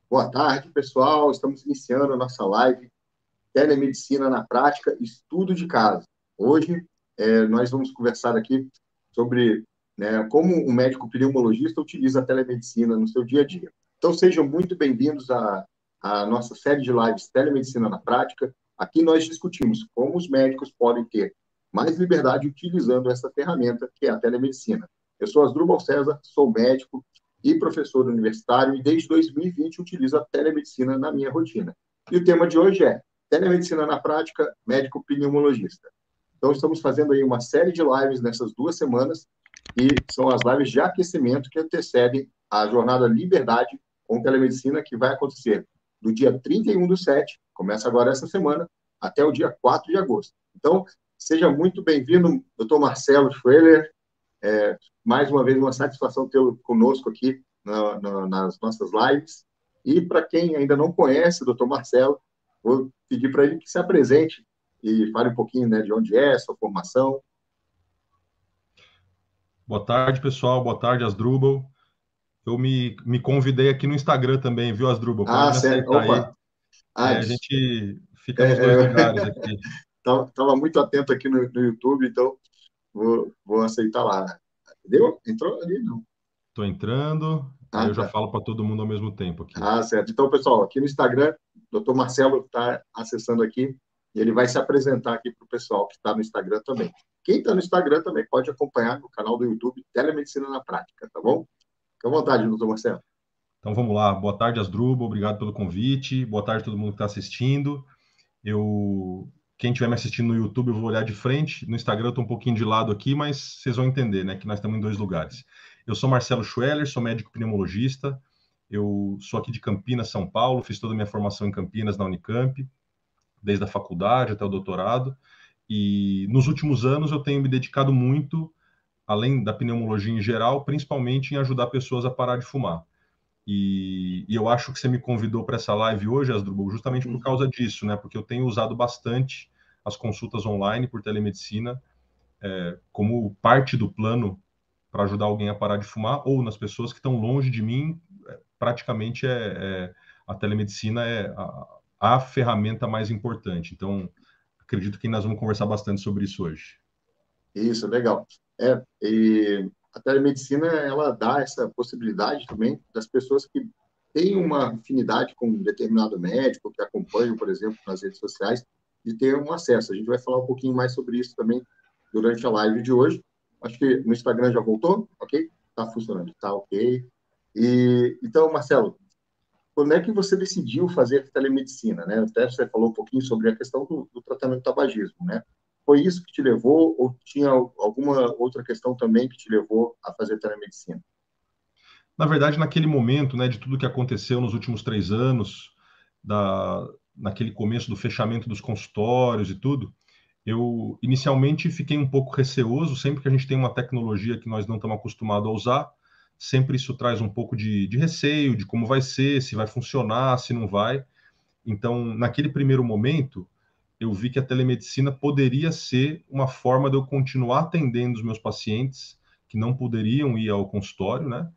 Boa tarde, pessoal. Estamos iniciando a nossa live Telemedicina na Prática, Estudo de Caso. Hoje, nós vamos conversar aqui sobre, né, como um médico pneumologista utiliza a telemedicina no seu dia a dia. Então, sejam muito bem-vindos à nossa série de lives Telemedicina na Prática. Aqui nós discutimos como os médicos podem ter mais liberdade utilizando essa ferramenta que é a telemedicina. Eu sou Asdrubal César, sou médico e professor universitário e desde 2020 utilizo a telemedicina na minha rotina. E o tema de hoje é Telemedicina na Prática, Médico Pneumologista. Então, estamos fazendo aí uma série de lives nessas 2 semanas, e são as lives de aquecimento que antecedem a jornada Liberdade com Telemedicina, que vai acontecer do dia 31/7, começa agora essa semana, até o dia 4 de agosto. Então, seja muito bem-vindo, doutor Marcelo Schweller. Mais uma vez, uma satisfação tê-lo conosco aqui nas nossas lives. E para quem ainda não conhece o doutor Marcelo, vou pedir para ele que se apresente e fale um pouquinho, né, de onde é, sua formação. Boa tarde, pessoal. Boa tarde, Asdrubal. Eu me convidei aqui no Instagram também, viu, Asdrubal? Pode Ah, me sério? aceitar aí. Opa! Ah, A gente é, fica nos dois lugares é, aqui. Estava muito atento aqui no YouTube, então vou aceitar lá. Entendeu? Entrou ali? Não. Estou entrando, aí Ah, eu já tá. falo para todo mundo ao mesmo tempo aqui. Ah, certo. Então, pessoal, aqui no Instagram, o doutor Marcelo está acessando aqui e ele vai se apresentar aqui para o pessoal que está no Instagram também. Quem está no Instagram também pode acompanhar no canal do YouTube Telemedicina na Prática, tá bom? Fique à vontade, doutor Marcelo. Então vamos lá. Boa tarde, Asdrubal. Obrigado pelo convite. Boa tarde a todo mundo que está assistindo. Quem estiver me assistindo no YouTube, eu vou olhar de frente. No Instagram eu estou um pouquinho de lado aqui, mas vocês vão entender, né, que nós estamos em dois lugares. Eu sou Marcelo Schweller, sou médico pneumologista. Eu sou aqui de Campinas, São Paulo. Fiz toda a minha formação em Campinas, na Unicamp, desde a faculdade até o doutorado. E nos últimos anos eu tenho me dedicado muito, além da pneumologia em geral, principalmente em ajudar pessoas a parar de fumar. E eu acho que você me convidou para essa live hoje, Asdrubal, justamente por causa disso, né? Porque eu tenho usado bastante as consultas online por telemedicina como parte do plano para ajudar alguém a parar de fumar, ou nas pessoas que estão longe de mim, praticamente a telemedicina é a ferramenta mais importante. Então, acredito que nós vamos conversar bastante sobre isso hoje. Isso, legal. E a telemedicina, ela dá essa possibilidade também das pessoas que têm uma afinidade com um determinado médico, que acompanham, por exemplo, nas redes sociais, de ter um acesso. A gente vai falar um pouquinho mais sobre isso também durante a live de hoje. Acho que no Instagram já voltou, ok? Está funcionando, está ok. Então, Marcelo, quando é que você decidiu fazer telemedicina, né? Até você falou um pouquinho sobre a questão do tratamento do tabagismo, né? Foi isso que te levou ou tinha alguma outra questão também que te levou a fazer telemedicina? Na verdade, naquele momento, né, de tudo que aconteceu nos últimos 3 anos, naquele começo do fechamento dos consultórios e tudo, eu inicialmente fiquei um pouco receoso. Sempre que a gente tem uma tecnologia que nós não estamos acostumados a usar, sempre isso traz um pouco de receio, de como vai ser, se vai funcionar, se não vai. Então, naquele primeiro momento, eu vi que a telemedicina poderia ser uma forma de eu continuar atendendo os meus pacientes que não poderiam ir ao consultório, né?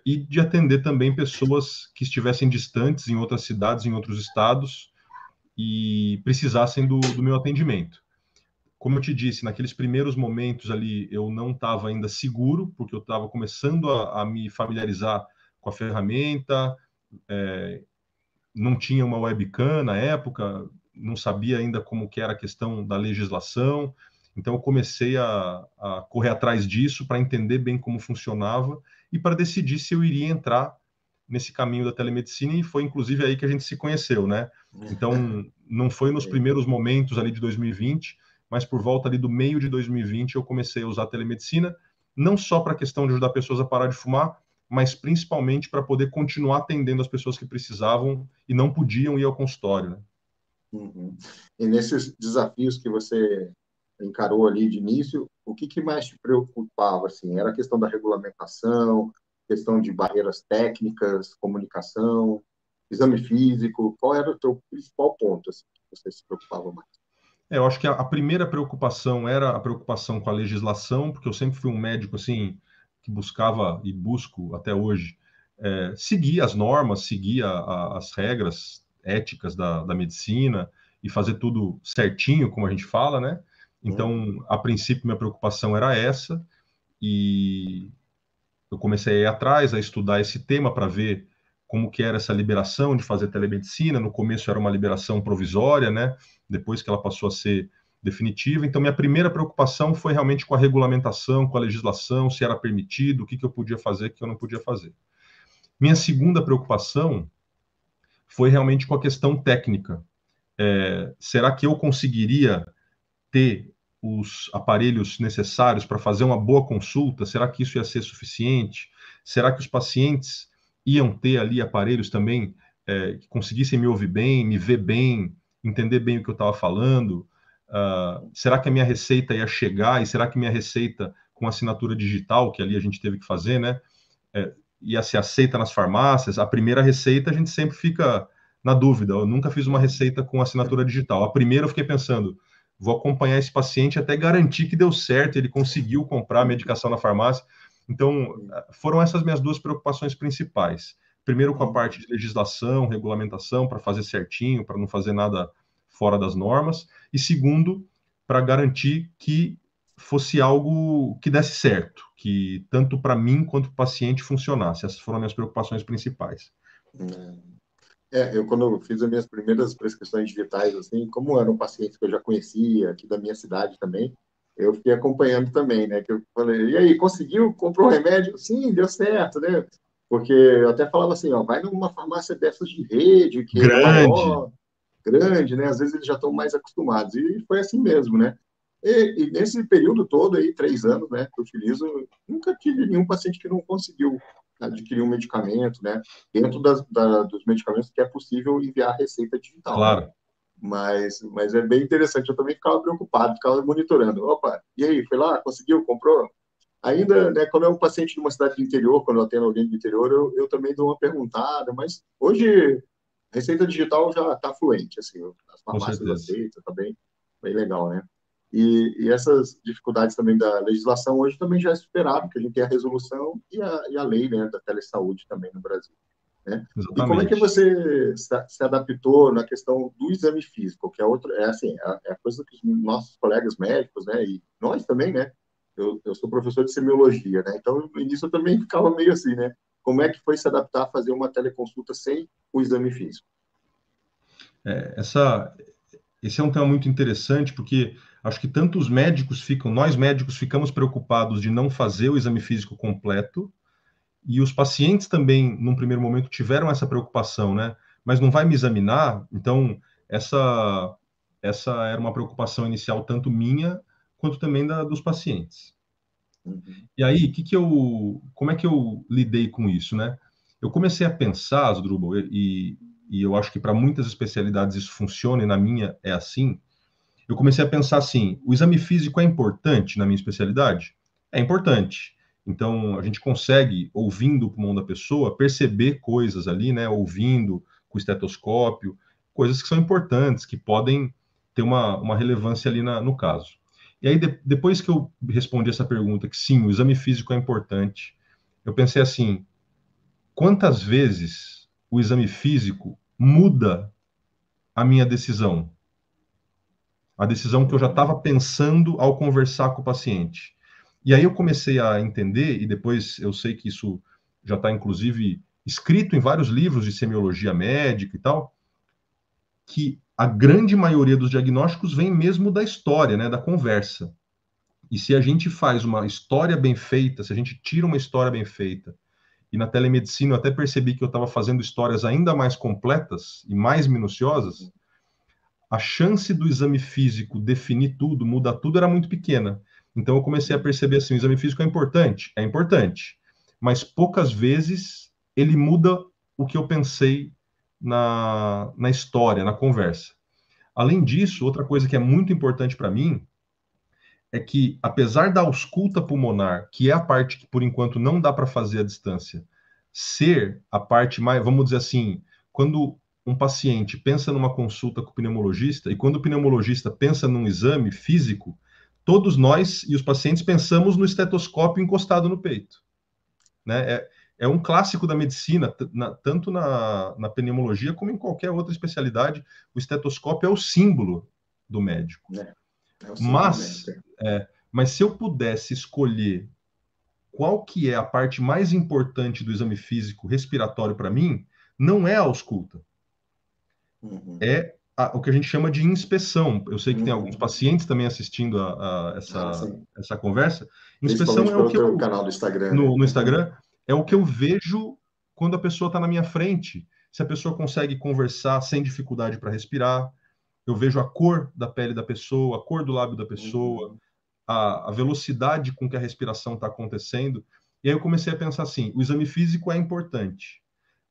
E de atender também pessoas que estivessem distantes em outras cidades, em outros estados e precisassem do meu atendimento. Como eu te disse, naqueles primeiros momentos ali eu não estava ainda seguro, porque eu estava começando a me familiarizar com a ferramenta, não tinha uma webcam na época, não sabia ainda como que era a questão da legislação, então eu comecei a correr atrás disso para entender bem como funcionava e para decidir se eu iria entrar nesse caminho da telemedicina, e foi inclusive aí que a gente se conheceu, né? Então, não foi nos primeiros momentos ali de 2020, mas por volta ali do meio de 2020 eu comecei a usar a telemedicina, não só para a questão de ajudar pessoas a parar de fumar, mas principalmente para poder continuar atendendo as pessoas que precisavam e não podiam ir ao consultório, né? Uhum. E nesses desafios que você encarou ali de início, o que mais te preocupava, assim? Era a questão da regulamentação, questão de barreiras técnicas, comunicação, exame físico? Qual era o teu principal ponto, assim, que você se preocupava mais? Eu acho que a primeira preocupação era a preocupação com a legislação, porque eu sempre fui um médico assim que buscava e busco até hoje seguir as normas, seguir as regras éticas da medicina e fazer tudo certinho, como a gente fala, né? Uhum. Então, a princípio, minha preocupação era essa, e eu comecei a ir atrás, a estudar esse tema para ver como que era essa liberação de fazer telemedicina. No começo era uma liberação provisória, né? Depois que ela passou a ser definitiva. Então, minha primeira preocupação foi realmente com a regulamentação, com a legislação, se era permitido, o que que eu podia fazer, o que eu não podia fazer. Minha segunda preocupação foi realmente com a questão técnica. Será que eu conseguiria ter os aparelhos necessários para fazer uma boa consulta? Será que isso ia ser suficiente? Será que os pacientes iam ter ali aparelhos também que conseguissem me ouvir bem, me ver bem, entender bem o que eu estava falando? Será que a minha receita ia chegar? E será que minha receita com assinatura digital, que ali a gente teve que fazer, né? Ia ser aceita nas farmácias? A primeira receita a gente sempre fica na dúvida. Eu nunca fiz uma receita com assinatura digital. A primeira eu fiquei pensando, vou acompanhar esse paciente até garantir que deu certo, ele conseguiu comprar a medicação na farmácia. Então, foram essas minhas duas preocupações principais. Primeiro, com a parte de legislação, regulamentação, para fazer certinho, para não fazer nada fora das normas. E segundo, para garantir que fosse algo que desse certo, que tanto para mim quanto para o paciente funcionasse. Essas foram as minhas preocupações principais. Eu quando eu fiz as minhas primeiras prescrições digitais, assim, como eram pacientes que eu já conhecia, aqui da minha cidade também, eu fiquei acompanhando também, né? Que eu falei, e aí, conseguiu? Comprou o remédio? Sim, deu certo, né? Porque eu até falava assim, ó, vai numa farmácia dessas de rede, que é Grande, maior, grande, né? Às vezes eles já estão mais acostumados. E foi assim mesmo, né? E nesse período todo aí, 3 anos, né, que eu utilizo, nunca tive nenhum paciente que não conseguiu adquirir um medicamento, né? Dentro dos medicamentos que é possível enviar receita digital, né? claro. Mas é bem interessante. Eu também ficava preocupado, ficava monitorando. Opa, e aí, foi lá, conseguiu, comprou? Ainda, né, quando é um paciente de uma cidade do interior, quando eu atendo alguém do interior, eu também dou uma perguntada, mas hoje receita digital já está fluente, assim, as Com farmácias certeza. aceitam, tá bem legal, né? E essas dificuldades também da legislação hoje também já é superado, porque a gente tem a resolução e a lei, né, da telesaúde também no Brasil, né? E como é que Exatamente. você se adaptou na questão do exame físico, que é outra, é assim, é a coisa que os nossos colegas médicos, né, e nós também, né? Eu sou professor de semiologia, né? Então, no início eu também ficava meio assim, né? Como é que foi se adaptar a fazer uma teleconsulta sem o exame físico? Essa, esse é um tema muito interessante, porque acho que tanto os médicos ficam, nós médicos ficamos preocupados de não fazer o exame físico completo, e os pacientes também, num primeiro momento, tiveram essa preocupação, né? Mas não vai me examinar? Então, essa, essa era uma preocupação inicial, tanto minha, quanto também dos pacientes. Uhum. E aí, como é que eu lidei com isso, né? Eu comecei a pensar, Asdrubal, e eu acho que para muitas especialidades isso funciona, e na minha é assim. Eu comecei a pensar assim: o exame físico é importante na minha especialidade? É importante. Então, a gente consegue, ouvindo o pulmão da pessoa, perceber coisas ali, né? Ouvindo com o estetoscópio, coisas que são importantes, que podem ter uma relevância ali no caso. E aí, depois que eu respondi essa pergunta, que sim, o exame físico é importante, eu pensei assim: quantas vezes o exame físico muda a minha decisão? A decisão que eu já estava pensando ao conversar com o paciente. E aí eu comecei a entender, e depois eu sei que isso já está, inclusive, escrito em vários livros de semiologia médica e tal, que a grande maioria dos diagnósticos vem mesmo da história, né, da conversa. E se a gente faz uma história bem feita, se a gente tira uma história bem feita, e na telemedicina eu até percebi que eu estava fazendo histórias ainda mais completas e mais minuciosas, a chance do exame físico definir tudo, mudar tudo, era muito pequena. Então eu comecei a perceber assim, o exame físico é importante, mas poucas vezes ele muda o que eu pensei na história, na conversa. Além disso, outra coisa que é muito importante para mim é que, apesar da ausculta pulmonar, que é a parte que por enquanto não dá para fazer à distância, ser a parte mais, vamos dizer assim, quando um paciente pensa numa consulta com o pneumologista e quando o pneumologista pensa num exame físico, todos nós e os pacientes pensamos no estetoscópio encostado no peito, né? é um clássico da medicina, tanto na pneumologia como em qualquer outra especialidade. O estetoscópio é o símbolo do médico. né? É o símbolo do médico. Mas, mas se eu pudesse escolher qual que é a parte mais importante do exame físico respiratório para mim, não é a ausculta, Uhum. é o que a gente chama de inspeção. Eu sei que tem alguns Uhum. pacientes também assistindo a Ah, sim. essa conversa. Inspeção Principalmente é o pelo que teu eu, canal do Instagram, né? no Instagram, é o que eu vejo quando a pessoa está na minha frente. Se a pessoa consegue conversar sem dificuldade para respirar, eu vejo a cor da pele da pessoa, a cor do lábio da pessoa, Uhum. a velocidade com que a respiração está acontecendo. E aí eu comecei a pensar assim: o exame físico é importante,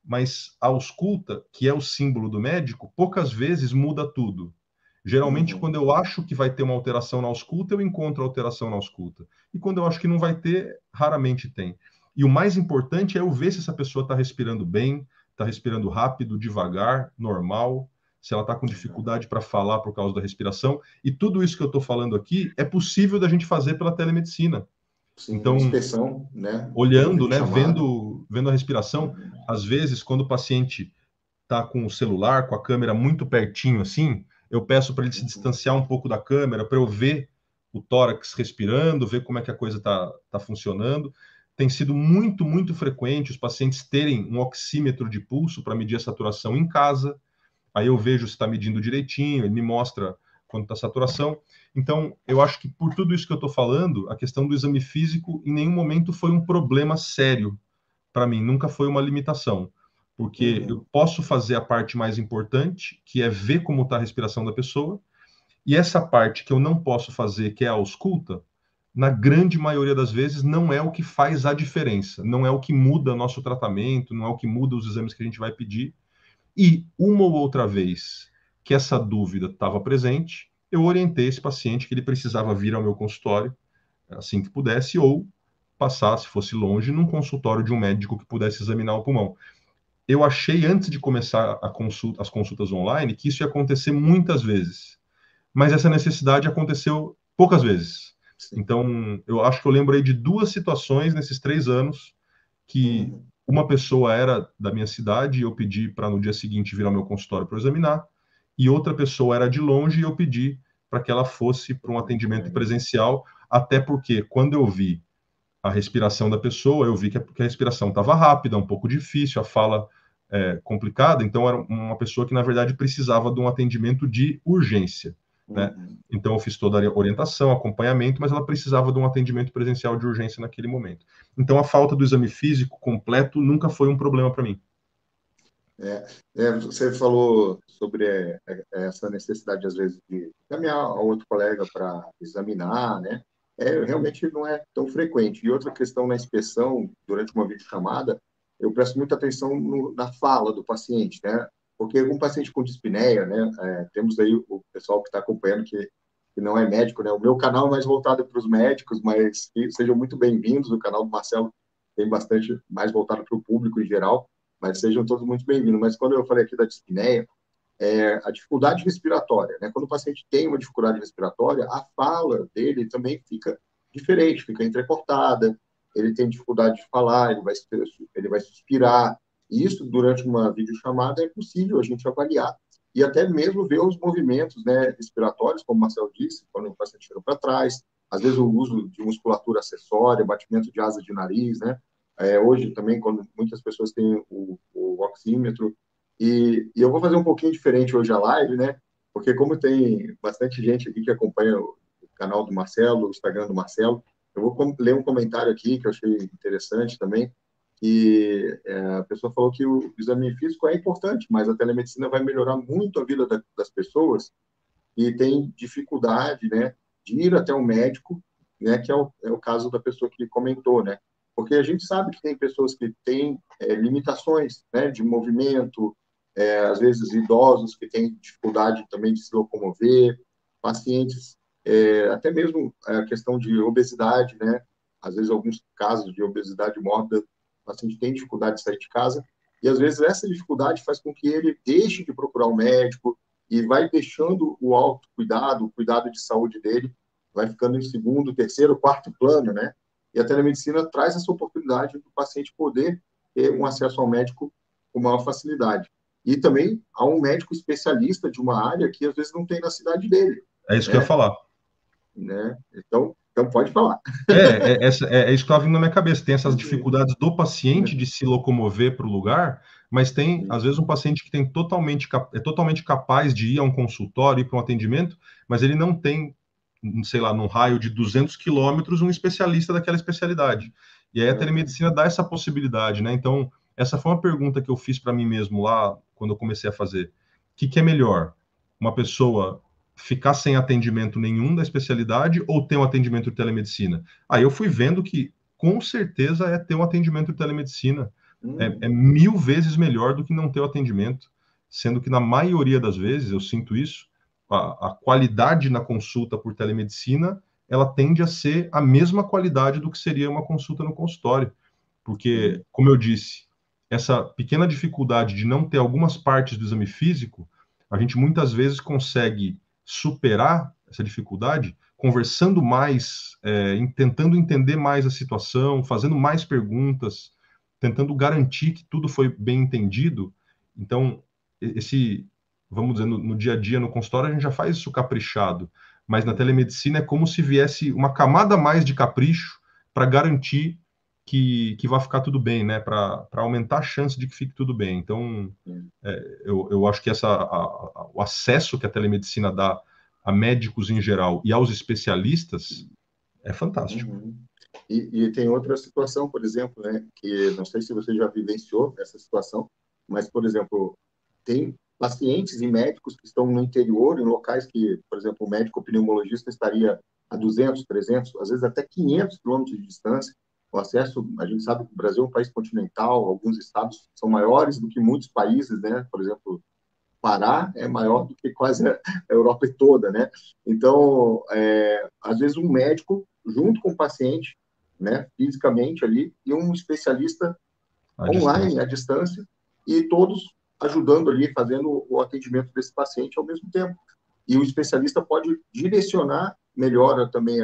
mas a ausculta, que é o símbolo do médico, poucas vezes muda tudo. Geralmente, Uhum. quando eu acho que vai ter uma alteração na ausculta, eu encontro alteração na ausculta. E quando eu acho que não vai ter, raramente tem. E o mais importante é eu ver se essa pessoa está respirando bem, está respirando rápido, devagar, normal, se ela está com dificuldade para falar por causa da respiração. E tudo isso que eu estou falando aqui é possível da gente fazer pela telemedicina. Sim, uma Então, inspeção, né? Por olhando, né, videochamada. vendo a respiração, Uhum. às vezes, quando o paciente está com o celular, com a câmera muito pertinho assim, eu peço para ele se Uhum. distanciar um pouco da câmera para eu ver o tórax respirando, ver como é que a coisa está funcionando. Tem sido muito, muito frequente os pacientes terem um oxímetro de pulso para medir a saturação em casa. Aí eu vejo se está medindo direitinho, ele me mostra quanto está a saturação. Então, eu acho que por tudo isso que eu estou falando, a questão do exame físico em nenhum momento foi um problema sério para mim, nunca foi uma limitação, porque eu Uhum. posso fazer a parte mais importante, que é ver como está a respiração da pessoa, e essa parte que eu não posso fazer, que é a ausculta, na grande maioria das vezes não é o que faz a diferença, não é o que muda nosso tratamento, não é o que muda os exames que a gente vai pedir. E uma ou outra vez que essa dúvida estava presente, eu orientei esse paciente que ele precisava vir ao meu consultório assim que pudesse, ou passar, se fosse longe, num consultório de um médico que pudesse examinar o pulmão. Eu achei, antes de começar as consultas online, que isso ia acontecer muitas vezes, mas essa necessidade aconteceu poucas vezes. Sim. Então, eu acho que eu lembrei de duas situações nesses 3 anos que Uhum. uma pessoa era da minha cidade e eu pedi para no dia seguinte vir ao meu consultório para examinar, e outra pessoa era de longe e eu pedi para que ela fosse para um atendimento presencial, até porque quando eu vi a respiração da pessoa, eu vi que a respiração estava rápida, um pouco difícil, a fala complicada, então era uma pessoa que, na verdade, precisava de um atendimento de urgência, né? Uhum. Então, eu fiz toda a orientação, acompanhamento, mas ela precisava de um atendimento presencial de urgência naquele momento. Então, a falta do exame físico completo nunca foi um problema para mim. Você falou sobre essa necessidade, às vezes, de caminhar a outro colega para examinar, né? Realmente não é tão frequente. E outra questão na inspeção, durante uma videochamada, eu presto muita atenção na fala do paciente, né? Porque um paciente com dispneia, né? Temos aí o pessoal que está acompanhando que não é médico, né? O meu canal é mais voltado para os médicos, mas sejam muito bem-vindos. O canal do Marcelo tem bastante mais voltado para o público em geral, mas sejam todos muito bem-vindos. Mas quando eu falei aqui da dispneia, a dificuldade respiratória, né? Quando o paciente tem uma dificuldade respiratória, a fala dele também fica diferente, fica entrecortada, ele tem dificuldade de falar, ele vai suspirar. E isso, durante uma videochamada, é possível a gente avaliar e até mesmo ver os movimentos, né, respiratórios, como o Marcelo disse, quando o paciente chega para trás, às vezes o uso de musculatura acessória, batimento de asa de nariz, né? Hoje também, quando muitas pessoas têm o oxímetro, e eu vou fazer um pouquinho diferente hoje a live, né? Porque como tem bastante gente aqui que acompanha o canal do Marcelo, o Instagram do Marcelo, eu vou ler um comentário aqui que eu achei interessante também, que a pessoa falou que o exame físico é importante, mas a telemedicina vai melhorar muito a vida das pessoas e tem dificuldade, né, de ir até o médico, né, que é o caso da pessoa que comentou, né? Porque a gente sabe que tem pessoas que têm limitações, né, de movimento, às vezes idosos que têm dificuldade também de se locomover, pacientes, até mesmo a questão de obesidade, né? Às vezes alguns casos de obesidade mórbida, o paciente tem dificuldade de sair de casa e às vezes essa dificuldade faz com que ele deixe de procurar o médico e vai deixando o autocuidado, o cuidado de saúde dele, vai ficando em segundo, terceiro, quarto plano, né? E a telemedicina traz essa oportunidade do paciente poder ter um acesso ao médico com maior facilidade. E também há um médico especialista de uma área que às vezes não tem na cidade dele, É isso que eu ia né? falar. Então pode falar. É isso que estava vindo na minha cabeça. Tem essas dificuldades do paciente de se locomover para o lugar, mas tem, às vezes, um paciente que tem é totalmente capaz de ir a um consultório, ir para um atendimento, mas ele não tem, sei lá, num raio de 200 quilômetros, um especialista daquela especialidade. E aí a telemedicina dá essa possibilidade, né? Então, essa foi uma pergunta que eu fiz para mim mesmo lá, quando eu comecei a fazer. O que é melhor? Uma pessoa ficar sem atendimento nenhum da especialidade ou ter um atendimento de telemedicina? Aí eu fui vendo que, com certeza, é ter um atendimento de telemedicina. É 1000 vezes melhor do que não ter o atendimento, sendo que, na maioria das vezes, eu sinto isso, a qualidade na consulta por telemedicina, ela tende a ser a mesma qualidade do que seria uma consulta no consultório. Porque, como eu disse, essa pequena dificuldade de não ter algumas partes do exame físico, a gente muitas vezes consegue superar essa dificuldade conversando mais, tentando entender mais a situação, fazendo mais perguntas, tentando garantir que tudo foi bem entendido. Então, vamos dizer, no dia a dia, no consultório, a gente já faz isso caprichado, mas na telemedicina é como se viesse uma camada a mais de capricho para garantir que vai ficar tudo bem, né? Para aumentar a chance de que fique tudo bem. Então, eu acho que o acesso que a telemedicina dá a médicos em geral e aos especialistas é fantástico. E tem outra situação, por exemplo, né, que não sei se você já vivenciou essa situação, mas, por exemplo, tem pacientes e médicos que estão no interior, em locais que, por exemplo, o médico pneumologista estaria a 200, 300, às vezes até 500 quilômetros de distância. O acesso, a gente sabe que o Brasil é um país continental, alguns estados são maiores do que muitos países, né? Por exemplo, Pará é maior do que quase a Europa toda, né? Então, às vezes um médico junto com o paciente, né, fisicamente ali, e um especialista À online, distância. à distância, e todos ajudando ali, fazendo o atendimento desse paciente ao mesmo tempo. E o especialista pode direcionar melhor também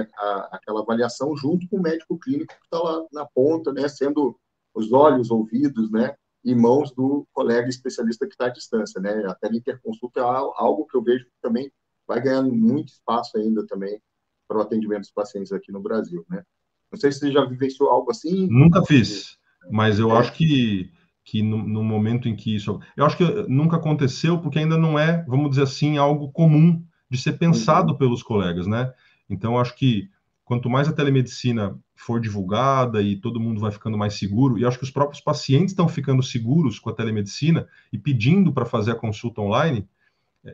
aquela avaliação junto com o médico clínico que está lá na ponta, né, sendo os olhos, ouvidos, né, e mãos do colega especialista que está à distância, né? A teleinterconsulta é algo que eu vejo que também vai ganhando muito espaço ainda também para o atendimento dos pacientes aqui no Brasil, né? Não sei se você já vivenciou algo assim. Nunca fiz, mas eu acho É, que no momento em que isso. Eu acho que nunca aconteceu, porque ainda não é, vamos dizer assim, algo comum de ser pensado pelos colegas, né? Então, eu acho que quanto mais a telemedicina for divulgada e todo mundo vai ficando mais seguro, e eu acho que os próprios pacientes estão ficando seguros com a telemedicina e pedindo para fazer a consulta online,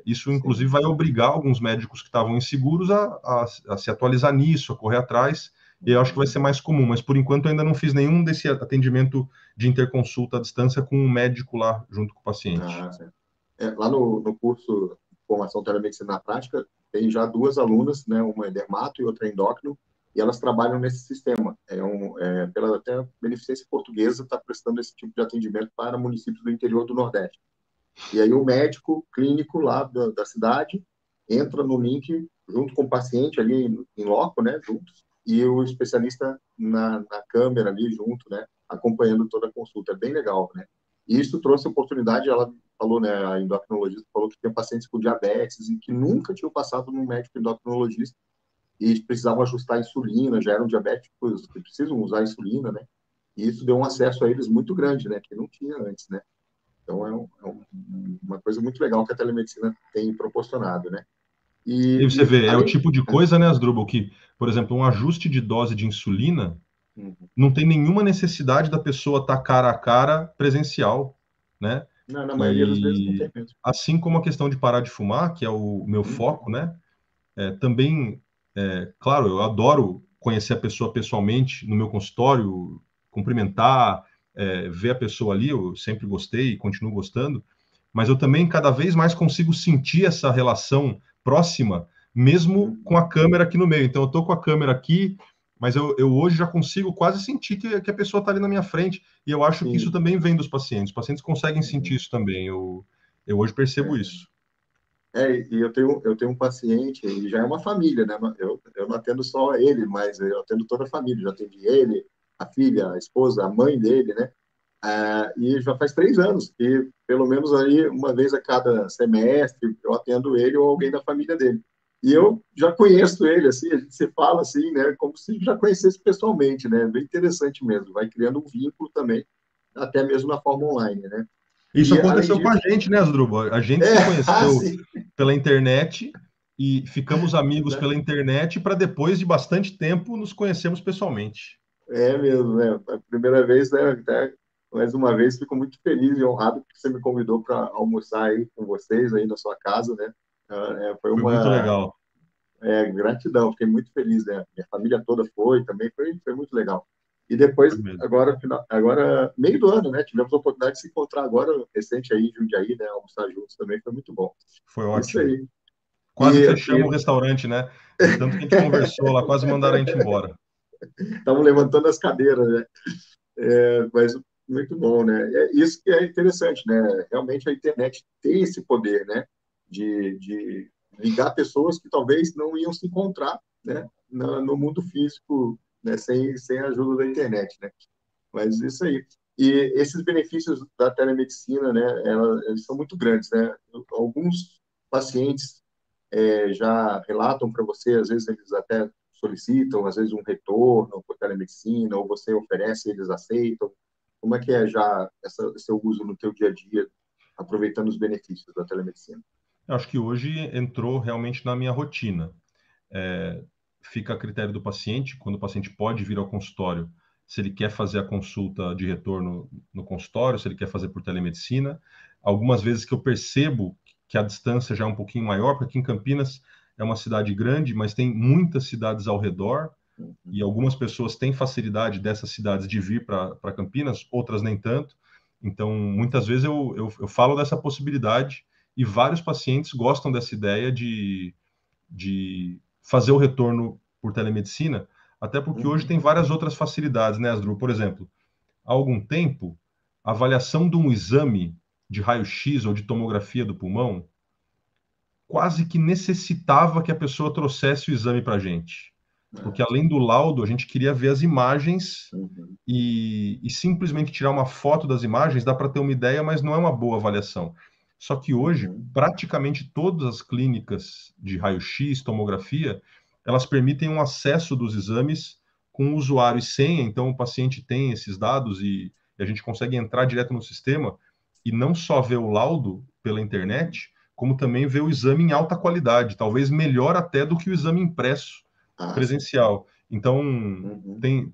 isso, inclusive, sim. vai obrigar alguns médicos que estavam inseguros a se atualizar nisso, a correr atrás, e eu acho que vai ser mais comum, mas por enquanto eu ainda não fiz nenhum desse atendimento de interconsulta à distância com um médico lá junto com o paciente. Ah, certo. Lá no curso de formação telemedicina na prática, tem já duas alunas, né, uma é dermato e outra é endócrino, e elas trabalham nesse sistema. Pela até Beneficência Portuguesa está prestando esse tipo de atendimento para municípios do interior do Nordeste. E aí o médico clínico lá da cidade entra no link junto com o paciente ali em loco, né, juntos, e o especialista na câmera ali junto, né, acompanhando toda a consulta. É bem legal, né? E isso trouxe oportunidade, ela falou, né, a endocrinologista falou que tem pacientes com diabetes e que nunca tinham passado num médico endocrinologista e precisavam ajustar a insulina, já eram diabéticos que precisam usar a insulina, né? E isso deu um acesso a eles muito grande, né, que não tinha antes, né? Então, uma coisa muito legal que a telemedicina tem proporcionado, né? E você E vê, é o além... tipo de coisa, né, Asdrubal, que, por exemplo, um ajuste de dose de insulina Uhum. não tem nenhuma necessidade da pessoa estar cara a cara presencial, né? Na maioria das vezes não tem E mesmo. assim como a questão de parar de fumar, que é o meu foco, né? Também, claro, eu adoro conhecer a pessoa pessoalmente no meu consultório, cumprimentar, ver a pessoa ali, eu sempre gostei e continuo gostando, mas eu também cada vez mais consigo sentir essa relação próxima, mesmo com a câmera aqui no meio. Então, eu estou com a câmera aqui, mas eu hoje já consigo quase sentir que a pessoa está ali na minha frente, e eu acho que isso Sim. também vem dos pacientes. Os pacientes conseguem sentir Uhum. isso também. Eu hoje percebo isso. E eu tenho um paciente, e já é uma família, né? Eu não atendo só ele, mas eu atendo toda a família. Já atendi ele, a filha, a esposa, a mãe dele, né? E já faz 3 anos que, pelo menos aí, uma vez a cada semestre, eu atendo ele ou alguém da família dele. E eu já conheço ele, assim, a gente se fala assim, né, como se já conhecesse pessoalmente, né, bem interessante mesmo, vai criando um vínculo também, até mesmo na forma online, né. Isso E, além aconteceu com a disso, gente, né, Asdrubal? A gente se conheceu sim, pela internet e ficamos amigos né, pela internet para depois de bastante tempo nos conhecermos pessoalmente. é mesmo, né, a primeira vez, né, até, mais uma vez, fico muito feliz e honrado que você me convidou para almoçar aí com vocês, aí na sua casa, né, foi Foi muito uma legal. gratidão, fiquei muito feliz, né? Minha família toda foi, também foi muito legal. E Foi depois, mesmo. agora, meio do ano, né? Tivemos a oportunidade de se encontrar agora, recente aí, em Jundiaí, né? Almoçar juntos também, foi muito bom. Foi Isso ótimo. aí. Quase E fechamos o restaurante, né? De tanto que a gente conversou lá, quase mandaram a gente embora. estavam levantando as cadeiras, né? Mas muito bom, né? É isso que é interessante, né? Realmente a internet tem esse poder, né? De ligar pessoas que talvez não iam se encontrar, né? No mundo físico, né? Sem a ajuda da internet, né? Mas isso aí. E esses benefícios da telemedicina, né? Eles são muito grandes, né? Alguns pacientes já relatam para você, às vezes eles até solicitam, às vezes um retorno por telemedicina, ou você oferece, eles aceitam. Como é que é já seu uso no teu dia a dia, aproveitando os benefícios da telemedicina? Eu acho que hoje entrou realmente na minha rotina. É, fica a critério do paciente, quando o paciente pode vir ao consultório, se ele quer fazer a consulta de retorno no consultório, se ele quer fazer por telemedicina. Algumas vezes que eu percebo que a distância já é um pouquinho maior, porque aqui em Campinas é uma cidade grande, mas tem muitas cidades ao redor, Uhum, e algumas pessoas têm facilidade dessas cidades de vir para Campinas, outras nem tanto. Então, muitas vezes eu falo dessa possibilidade e vários pacientes gostam dessa ideia de fazer o retorno por telemedicina, até porque hoje uhum, tem várias outras facilidades, né, Asdru? Por exemplo, há algum tempo, a avaliação de um exame de raio-x ou de tomografia do pulmão quase que necessitava que a pessoa trouxesse o exame para a gente. Porque além do laudo, a gente queria ver as imagens uhum, e simplesmente tirar uma foto das imagens dá para ter uma ideia, mas não é uma boa avaliação. Só que hoje, uhum, praticamente todas as clínicas de raio-x, tomografia, elas permitem um acesso dos exames com o usuário e senha, então o paciente tem esses dados e a gente consegue entrar direto no sistema e não só ver o laudo pela uhum. internet, como também ver o exame em alta qualidade, talvez melhor até do que o exame impresso Sim. presencial. Então, Uhum, tem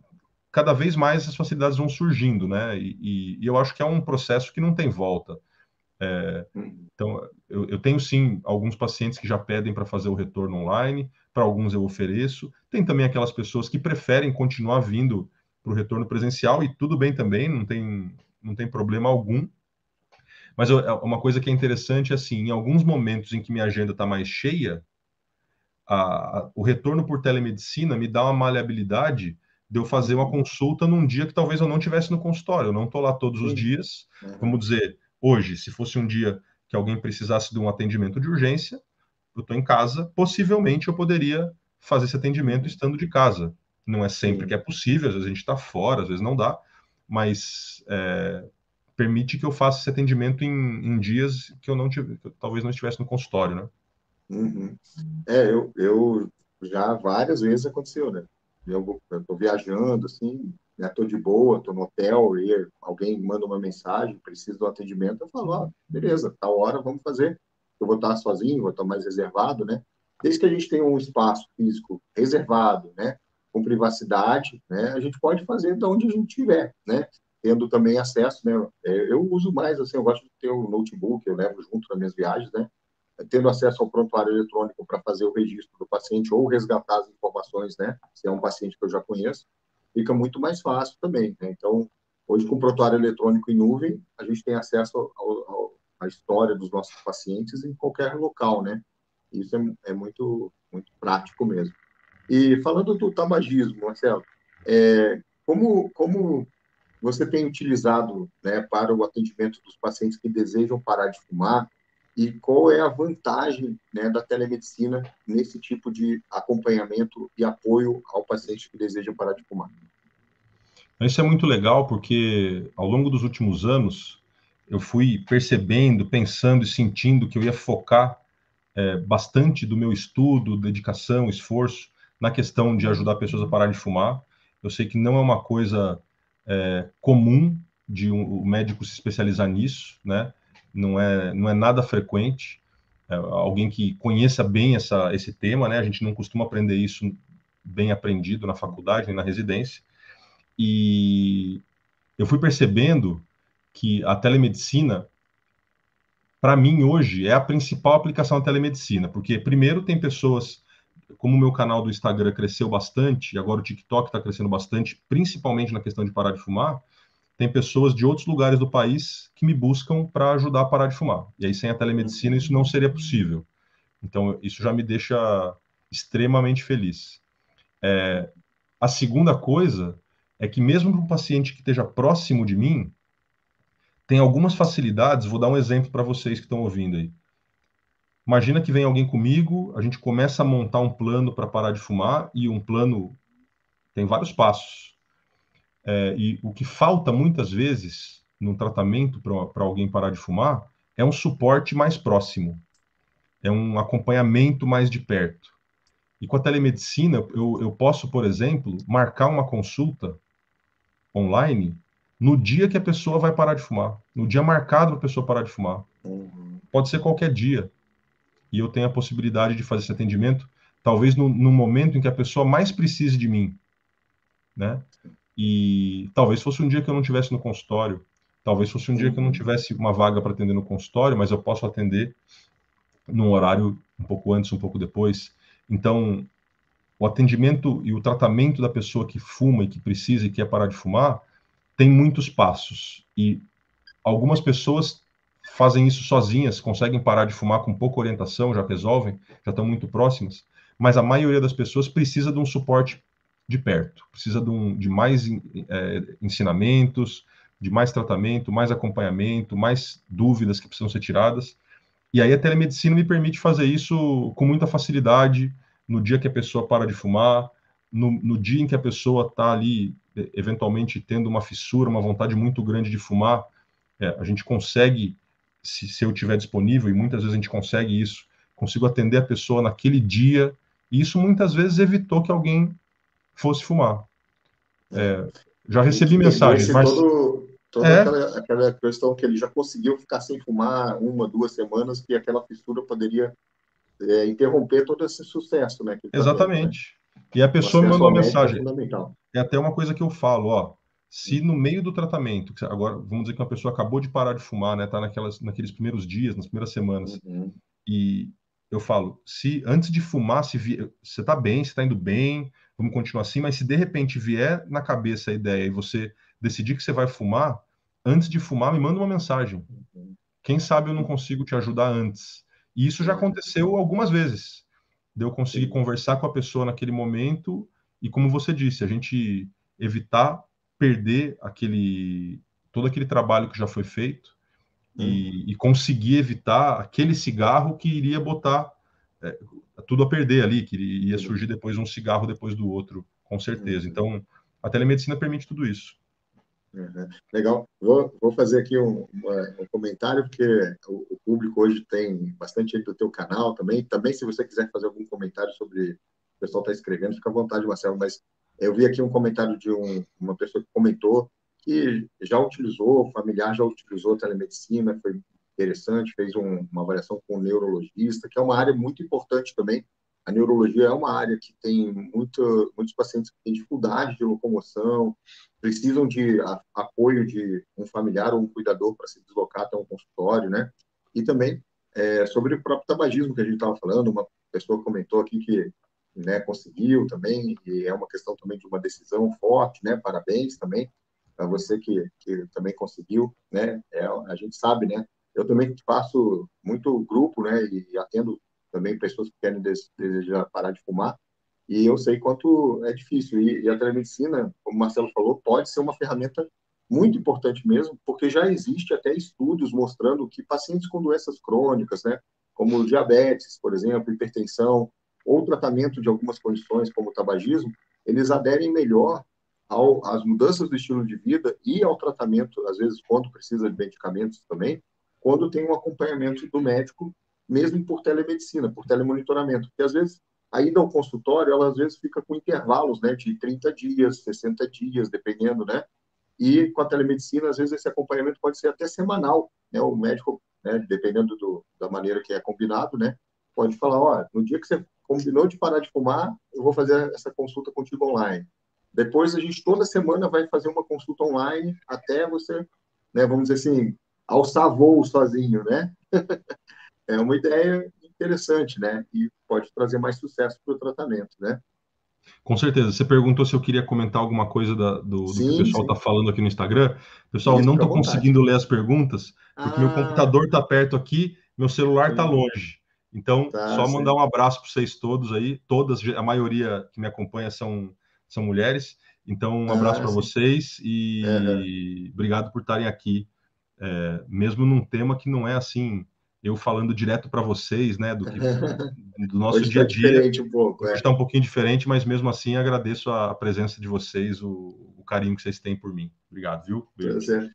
cada vez mais as facilidades vão surgindo, né? E eu acho que é um processo que não tem volta. uhum, Então, eu tenho sim alguns pacientes que já pedem para fazer o retorno online, para alguns eu ofereço. Tem também aquelas pessoas que preferem continuar vindo para o retorno presencial, e tudo bem também, não tem problema algum. Mas uma coisa que é interessante é assim, em alguns momentos em que minha agenda está mais cheia, o retorno por telemedicina me dá uma maleabilidade de eu fazer uma uhum. consulta num dia que talvez eu não tivesse no consultório. Eu não estou lá todos os Sim. dias. Vamos Uhum, dizer, hoje, se fosse um dia que alguém precisasse de um atendimento de urgência, eu estou em casa, possivelmente eu poderia fazer esse atendimento uhum. estando de casa. Não é sempre que é Sim. possível, às vezes a gente está fora, às vezes não dá, mas permite que eu faça esse atendimento em dias que eu não tive, que eu talvez não estivesse no consultório, né? Uhum. Eu já várias vezes aconteceu, né? Eu tô viajando, assim, né? Tô de boa, tô no hotel e alguém manda uma mensagem, precisa do atendimento, eu falo, beleza, tal hora vamos fazer. Eu vou estar sozinho, vou estar mais reservado, né? Desde que a gente tenha um espaço físico reservado, né? Com privacidade, né? A gente pode fazer de onde a gente estiver, né? Tendo também acesso, né? Eu uso mais, assim, eu gosto de ter um notebook, eu levo junto nas minhas viagens, né? Tendo acesso ao prontuário eletrônico para fazer o registro do paciente ou resgatar as informações, né? Se é um paciente que eu já conheço, fica muito mais fácil também, né? Então, hoje com o prontuário eletrônico em nuvem, a gente tem acesso à história dos nossos pacientes em qualquer local, né? Isso é muito, muito prático mesmo. E falando do tabagismo, Marcelo, como você tem utilizado, né, para o atendimento dos pacientes que desejam parar de fumar e qual é a vantagem, né, da telemedicina nesse tipo de acompanhamento e apoio ao paciente que deseja parar de fumar? Isso é muito legal porque ao longo dos últimos anos eu fui percebendo, pensando e sentindo que eu ia focar bastante do meu estudo, dedicação, esforço na questão de ajudar pessoas a parar de fumar. Eu sei que não é uma coisa comum de um médico se especializar nisso, né? Não é nada frequente. Alguém que conheça bem esse tema, né? A gente não costuma aprender isso bem aprendido na faculdade nem na residência. E eu fui percebendo que a telemedicina, para mim, hoje, é a principal aplicação da telemedicina, porque, primeiro, tem pessoas, como o meu canal do Instagram cresceu bastante, e agora o TikTok está crescendo bastante, principalmente na questão de parar de fumar, tem pessoas de outros lugares do país que me buscam para ajudar a parar de fumar. E aí, sem a telemedicina, isso não seria possível. Então, isso já me deixa extremamente feliz. A segunda coisa é que, mesmo para um paciente que esteja próximo de mim, tem algumas facilidades. Vou dar um exemplo para vocês que estão ouvindo aí. Imagina que vem alguém comigo, a gente começa a montar um plano para parar de fumar, e um plano tem vários passos. E o que falta muitas vezes no tratamento para alguém parar de fumar é um suporte mais próximo, é um acompanhamento mais de perto. E com a telemedicina, eu posso, por exemplo, marcar uma consulta online no dia que a pessoa vai parar de fumar, no dia marcado para a pessoa parar de fumar. Uhum. Pode ser qualquer dia. E eu tenho a possibilidade de fazer esse atendimento, talvez no momento em que a pessoa mais precise de mim, né? E talvez fosse um dia que eu não tivesse no consultório, talvez fosse um dia que eu não Uhum. tivesse uma vaga para atender no consultório, mas eu posso atender num horário um pouco antes, um pouco depois. Então, o atendimento e o tratamento da pessoa que fuma e que precisa e quer parar de fumar tem muitos passos. E algumas pessoas fazem isso sozinhas, conseguem parar de fumar com pouca orientação, já resolvem, já estão muito próximas, mas a maioria das pessoas precisa de um suporte de perto, precisa de mais ensinamentos, de mais tratamento, mais acompanhamento, mais dúvidas que precisam ser tiradas. E aí a telemedicina me permite fazer isso com muita facilidade, no dia que a pessoa para de fumar, no dia em que a pessoa está ali, eventualmente tendo uma fissura, uma vontade muito grande de fumar, a gente consegue, se eu tiver disponível, e muitas vezes a gente consegue isso, consigo atender a pessoa naquele dia, e isso muitas vezes evitou que alguém fosse fumar. É. Já E recebi que mensagens, perdesse mas toda é, aquela questão que ele já conseguiu ficar sem fumar 1, 2 semanas, que aquela fissura poderia interromper todo esse sucesso, né, que ele está tendo, né? exatamente. E a O pessoa me acesso mandou ao uma médico é mensagem. fundamental. É até uma coisa que eu falo, ó. Se no meio do tratamento, agora vamos dizer que uma pessoa acabou de parar de fumar, né, tá naqueles primeiros dias, nas primeiras semanas, Uhum. e eu falo, se antes de fumar, você tá bem, você tá indo bem, vamos continuar assim, mas se de repente vier na cabeça a ideia e você decidir que você vai fumar, antes de fumar, me manda uma mensagem. Uhum. Quem sabe eu não consigo te ajudar antes. E isso já É, aconteceu algumas vezes. De eu conseguir sim. conversar com a pessoa naquele momento e, como você disse, a gente evitar perder todo aquele trabalho que já foi feito e Uhum. conseguir evitar aquele cigarro que iria botar é, tudo a perder ali, que ia Tudo surgir bem. depois um cigarro depois do outro, com certeza. Uhum. Então, a telemedicina permite tudo isso. Uhum. Legal. Vou fazer aqui um comentário, porque o público hoje tem bastante gente do teu canal também. Também, se você quiser fazer algum comentário sobre o pessoal está escrevendo, fica à vontade, Marcelo. Mas eu vi aqui um comentário de uma pessoa que comentou que já utilizou, o familiar já utilizou a telemedicina, foi interessante, fez uma avaliação com um neurologista, que é uma área muito importante também. A neurologia é uma área que tem muitos pacientes que têm dificuldade de locomoção, precisam de apoio de um familiar ou um cuidador para se deslocar até um consultório, né? E também sobre o próprio tabagismo que a gente estava falando, uma pessoa comentou aqui que, né, conseguiu também, e é uma questão também de uma decisão forte, né? Parabéns também para você que também conseguiu, né? A gente sabe, né? Eu também faço muito grupo, né? E atendo também pessoas que querem desejar parar de fumar, e eu sei quanto é difícil. E a telemedicina, como o Marcelo falou, pode ser uma ferramenta muito importante mesmo, porque já existe até estudos mostrando que pacientes com doenças crônicas, né, como diabetes, por exemplo, hipertensão, ou tratamento de algumas condições, como o tabagismo, eles aderem melhor às mudanças do estilo de vida e ao tratamento, às vezes, quando precisa de medicamentos também, quando tem um acompanhamento do médico, mesmo por telemedicina, por telemonitoramento. Porque, às vezes, a ida ao consultório, ela, às vezes, fica com intervalos, né, de 30 dias, 60 dias, dependendo, né? E com a telemedicina, às vezes, esse acompanhamento pode ser até semanal, né? O médico, né, dependendo da maneira que é combinado, né, pode falar, ó, no dia que você combinou de parar de fumar, eu vou fazer essa consulta contigo online. Depois a gente toda semana vai fazer uma consulta online até você, né, vamos dizer assim, alçar voo sozinho, né? É uma ideia interessante, né? E pode trazer mais sucesso para o tratamento, né? Com certeza. Você perguntou se eu queria comentar alguma coisa do que o Sim, pessoal está sim. falando aqui no Instagram. Pessoal, Isso, não fica à estou vontade. conseguindo ler as perguntas, porque meu Ah, computador está perto aqui, meu celular está sim, longe. Então, tá, só mandar sim. um abraço para vocês todos aí. Todas, a maioria que me acompanha são mulheres. Então, um abraço Ah, para sim. vocês Aham. e obrigado por estarem aqui, mesmo num tema que não é assim, eu falando direto para vocês, né, do nosso Hoje dia está a dia. diferente um pouco, Hoje é. está um pouquinho diferente, mas mesmo assim agradeço a presença de vocês, o carinho que vocês têm por mim. Obrigado, viu? Beijo Tá para vocês.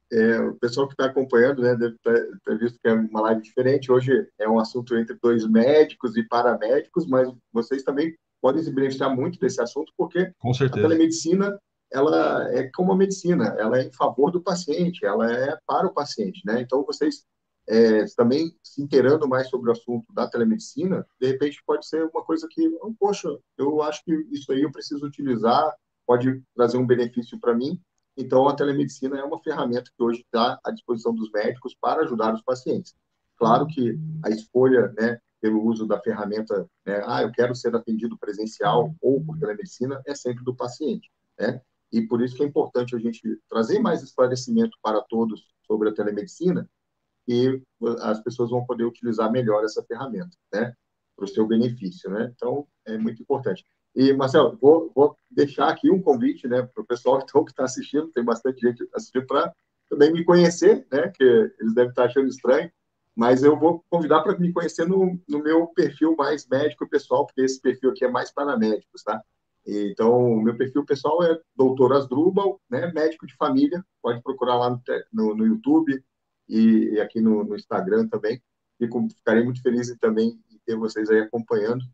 certo. O pessoal que está acompanhando, né, deve ter visto que é uma live diferente. Hoje é um assunto entre dois médicos e paramédicos, mas vocês também podem se beneficiar muito desse assunto, porque Com a certeza. telemedicina, ela é como a medicina, ela é em favor do paciente, ela é para o paciente, né? Então, vocês também se inteirando mais sobre o assunto da telemedicina, de repente pode ser uma coisa que, oh, poxa, eu acho que isso aí eu preciso utilizar, pode trazer um benefício para mim. Então, a telemedicina é uma ferramenta que hoje está à disposição dos médicos para ajudar os pacientes. Claro que a escolha, né, pelo uso da ferramenta, né, eu quero ser atendido presencial ou por telemedicina, é sempre do paciente, né? E por isso que é importante a gente trazer mais esclarecimento para todos sobre a telemedicina e as pessoas vão poder utilizar melhor essa ferramenta, né? Para o seu benefício, né? Então, é muito importante. E, Marcelo, vou deixar aqui um convite, né, para o pessoal então, que está assistindo, tem bastante gente assistindo, para também me conhecer, né, que eles devem estar achando estranho, mas eu vou convidar para me conhecer no meu perfil mais médico pessoal, porque esse perfil aqui é mais para médicos, tá? Então, o meu perfil pessoal é Doutor Asdrubal, né, médico de família, pode procurar lá no YouTube, e aqui no Instagram também. Ficarei muito feliz em também em ter vocês aí acompanhando.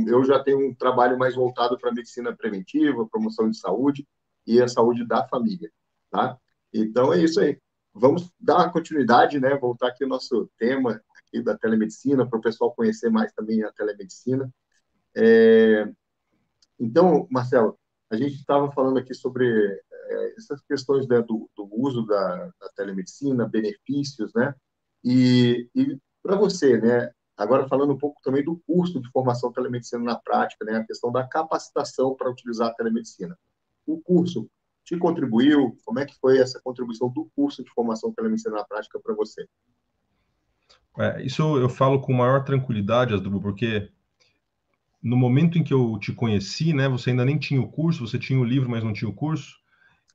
Eu já tenho um trabalho mais voltado para a medicina preventiva, promoção de saúde e a saúde da família, tá? Então é isso aí. Vamos dar continuidade, né? Voltar aqui ao nosso tema aqui da telemedicina, para o pessoal conhecer mais também a telemedicina. Então, Marcelo, a gente estava falando aqui sobre essas questões, né, do uso da telemedicina, benefícios, né? E para você, né? Agora falando um pouco também do curso de formação telemedicina na prática, né? A questão da capacitação para utilizar a telemedicina. O curso te contribuiu? Como é que foi essa contribuição do curso de formação telemedicina na prática para você? Isso eu falo com maior tranquilidade, Asdrubal, porque no momento em que eu te conheci, né, você ainda nem tinha o curso, você tinha o livro, mas não tinha o curso.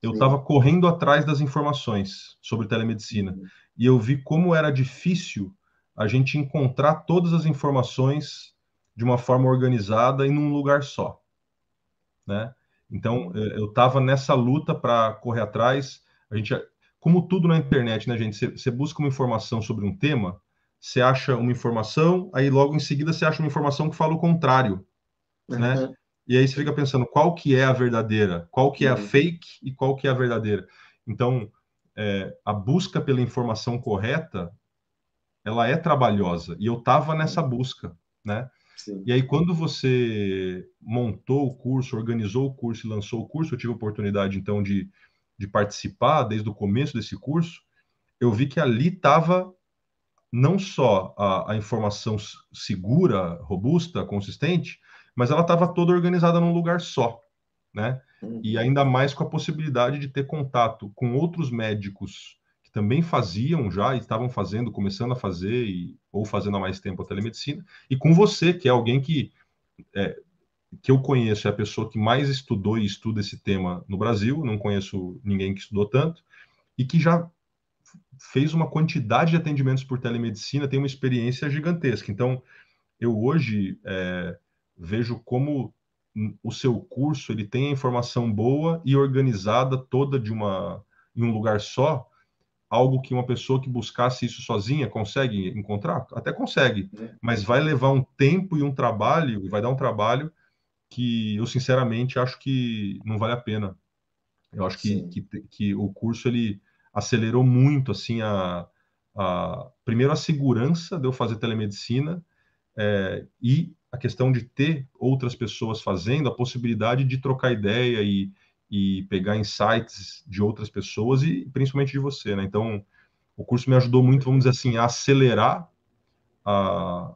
Eu estava Sim. correndo atrás das informações sobre telemedicina Uhum. e eu vi como era difícil a gente encontrar todas as informações de uma forma organizada e num lugar só, né? Então, Uhum. eu estava nessa luta para correr atrás. A gente, como tudo na internet, né, gente? Você busca uma informação sobre um tema, você acha uma informação, aí logo em seguida você acha uma informação que fala o contrário, né? E aí você fica pensando qual que é a verdadeira, qual que é a Uhum. fake e qual que é a verdadeira. Então, a busca pela informação correta, ela é trabalhosa. E eu estava nessa Uhum. busca, né? Sim. E aí, quando você montou o curso, organizou o curso e lançou o curso, eu tive a oportunidade, então, de participar desde o começo desse curso, eu vi que ali estava não só a informação segura, robusta, consistente, mas ela estava toda organizada num lugar só, né? E Uhum. ainda mais com a possibilidade de ter contato com outros médicos que também faziam já e estavam fazendo, começando a fazer ou fazendo há mais tempo a telemedicina, e com você, que é alguém é, que eu conheço, é a pessoa que mais estudou e estuda esse tema no Brasil, não conheço ninguém que estudou tanto, e que já fez uma quantidade de atendimentos por telemedicina, tem uma experiência gigantesca. Então, eu hoje vejo como o seu curso ele tem a informação boa e organizada toda em um lugar só, algo que uma pessoa que buscasse isso sozinha consegue encontrar? Até consegue, né? mas vai levar um tempo e um trabalho, e vai dar um trabalho que eu sinceramente acho que não vale a pena. Eu acho Sim, que o curso ele acelerou muito assim primeiro a segurança de eu fazer telemedicina, e a questão de ter outras pessoas fazendo, a possibilidade de trocar ideia e pegar insights de outras pessoas e principalmente de você, né? Então, o curso me ajudou muito, vamos dizer assim, a acelerar a,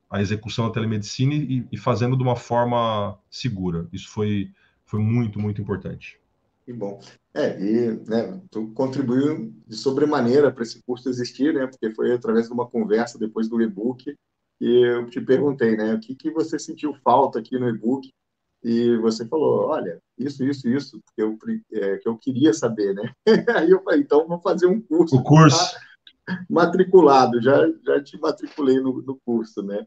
a execução da telemedicina e fazendo de uma forma segura. Isso foi muito, muito importante. que bom. E, né, tu contribuiu de sobremaneira para esse curso existir, né? Porque foi através de uma conversa depois do e-book que eu te perguntei, né? O que que você sentiu falta aqui no e-book? E você falou, olha, isso, que eu queria saber, né? Aí eu falei, então vou fazer um O curso, tu tá curso, matriculado, já te matriculei no curso, né?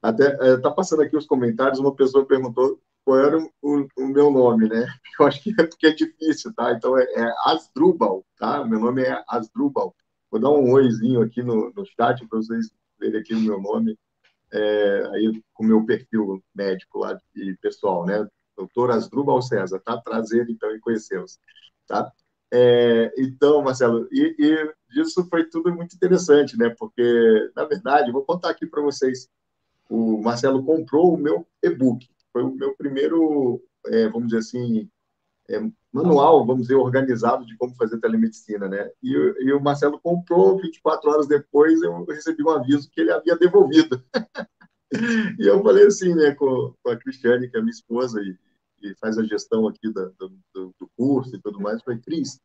Até tá passando aqui os comentários, uma pessoa perguntou qual era o meu nome, né? Eu acho que é porque é difícil, tá? Então é Asdrubal, tá? Meu nome é Asdrubal. Vou dar um oizinho aqui no chat para vocês verem aqui o meu nome, aí com o meu perfil médico lá e pessoal, né? Doutor Asdrubal César, tá? Prazer, então, em conhecê-los, tá? Então, Marcelo, isso foi tudo muito interessante, né? Porque, na verdade, vou contar aqui para vocês, o Marcelo comprou o meu e-book. Foi o meu primeiro, vamos dizer assim, manual, vamos dizer, organizado de como fazer telemedicina, né? E o Marcelo comprou, 24 horas depois eu recebi um aviso que ele havia devolvido. E eu falei assim, né, com a Cristiane, que é minha esposa e faz a gestão aqui do curso e tudo mais, eu falei, Cris,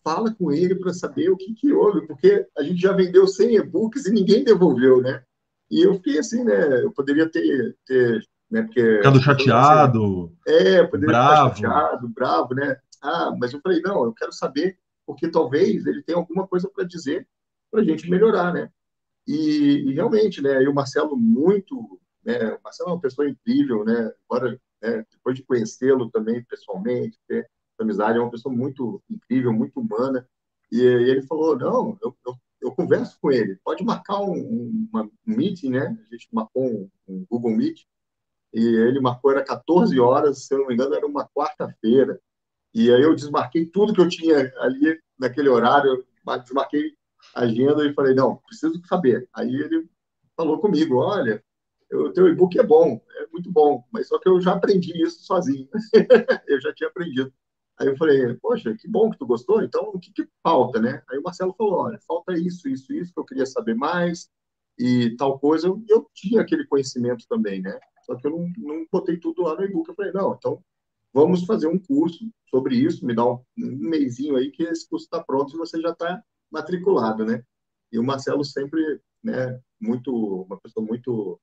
fala com ele para saber o que que houve, porque a gente já vendeu 100 e-books e ninguém devolveu, né? E eu fiquei assim, né? Eu poderia ter, né? Porque ficando as pessoas vão ser, chateado, poderia ficar bravo. chateado, bravo, né? Ah, mas eu falei, não, eu quero saber, porque talvez ele tenha alguma coisa para dizer para a gente melhorar, né? E realmente, né? E o Marcelo muito, né? O Marcelo é uma pessoa incrível, né? Agora, né, depois de conhecê-lo também pessoalmente, ter essa amizade, é uma pessoa muito incrível, muito humana. E ele falou, não, eu converso com ele. Pode marcar um meeting, né? A gente marcou um Google Meet e ele marcou, era 14 horas, se eu não me engano, era uma quarta-feira. E aí eu desmarquei tudo que eu tinha ali naquele horário, desmarquei a agenda e falei, não, preciso saber. Aí ele falou comigo, olha, o teu e-book é bom, é muito bom, mas só que eu já aprendi isso sozinho. Eu já tinha aprendido. Aí eu falei, poxa, que bom que tu gostou, então o que que falta, né? Aí o Marcelo falou, olha, falta isso, que eu queria saber mais e tal coisa. Eu tinha aquele conhecimento também, né? Só que eu não botei tudo lá no e-book. Eu falei, não, então vamos fazer um curso sobre isso, me dá um mesinho aí que esse curso está pronto e você já está matriculado, né? E o Marcelo sempre, né, uma pessoa muito,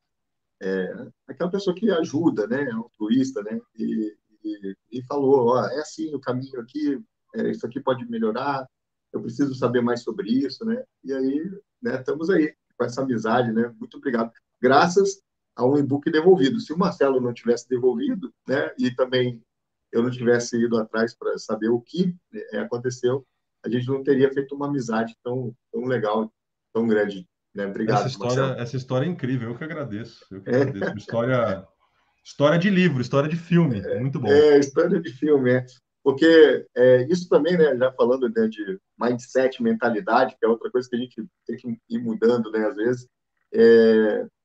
aquela pessoa que ajuda, né, altruísta, né, e falou, ó, é assim o caminho aqui, isso aqui pode melhorar, eu preciso saber mais sobre isso, né? E aí, né, estamos aí com essa amizade, né? Muito obrigado. Graças a um e-book devolvido. Se o Marcelo não tivesse devolvido, né, e também eu não tivesse ido atrás para saber o que aconteceu, a gente não teria feito uma amizade tão legal, tão grande, né? Obrigado, Marcelo. Essa história é incrível. Eu que agradeço. Eu que agradeço. História de livro, história de filme. Muito bom. História de filme, porque isso também, né, já falando, né, de mindset, mentalidade, que é outra coisa que a gente tem que ir mudando, né, às vezes,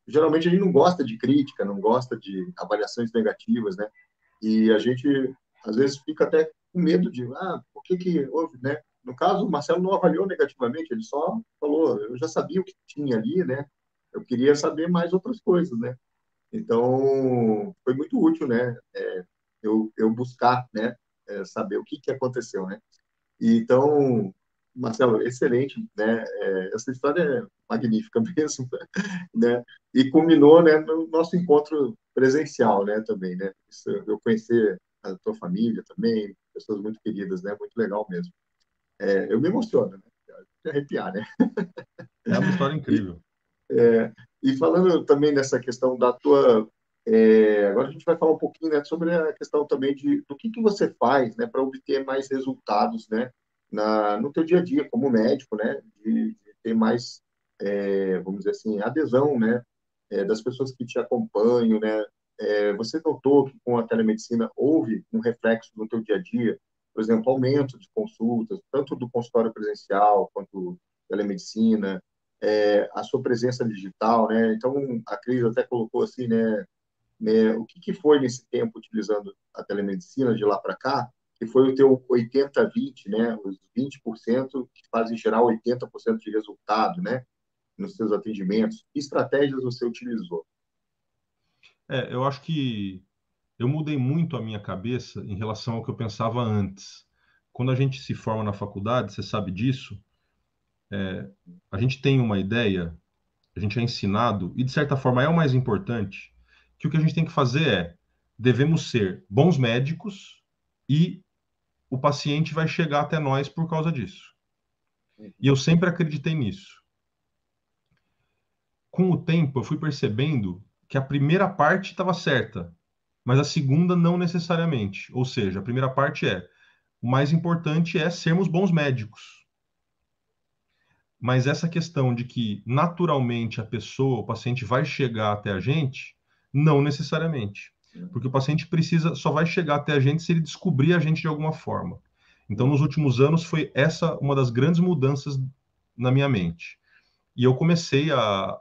geralmente a gente não gosta de crítica, não gosta de avaliações negativas, né, e a gente, às vezes, fica até com medo de, por que que houve, né? No caso, o Marcelo não avaliou negativamente, ele só falou, eu já sabia o que tinha ali, né? Eu queria saber mais outras coisas, né? Então, foi muito útil, né? Eu buscar, né? Saber o que que aconteceu, né? E, então, Marcelo, excelente, né? Essa história é magnífica mesmo, né? E culminou, né, no nosso encontro presencial, né, também, né? Isso, eu conhecer a tua família também, pessoas muito queridas, né? Muito legal mesmo. Eu me emociono, né? De arrepiar, né? É uma história E, incrível. e falando também nessa questão da tua Agora a gente vai falar um pouquinho, né, sobre a questão também do que você faz, né, para obter mais resultados, né, no teu dia a dia como médico, né, de ter mais, vamos dizer assim, adesão, né, das pessoas que te acompanham, né. Você notou que com a telemedicina houve um reflexo no teu dia a dia, por exemplo, aumento de consultas, tanto do consultório presencial quanto telemedicina, a sua presença digital, né? Então, a Cris até colocou assim, né, o que foi nesse tempo utilizando a telemedicina de lá para cá, que foi o teu 80-20, né, os 20% que fazem gerar 80% de resultado, né, nos seus atendimentos. Que estratégias você utilizou? Eu acho que eu mudei muito a minha cabeça em relação ao que eu pensava antes. Quando a gente se forma na faculdade, você sabe disso, a gente tem uma ideia, a gente é ensinado, e de certa forma é o mais importante, que o que a gente tem que fazer devemos ser bons médicos e o paciente vai chegar até nós por causa disso. E eu Uhum, sempre acreditei nisso. Com o tempo, eu fui percebendo que a primeira parte estava certa, mas a segunda não necessariamente. Ou seja, a primeira parte o mais importante é sermos bons médicos. Mas essa questão de que naturalmente a pessoa, o paciente vai chegar até a gente, não necessariamente. Porque o paciente só vai chegar até a gente se ele descobrir a gente de alguma forma. Então, nos uhum, últimos anos, foi essa uma das grandes mudanças na minha mente. E eu comecei a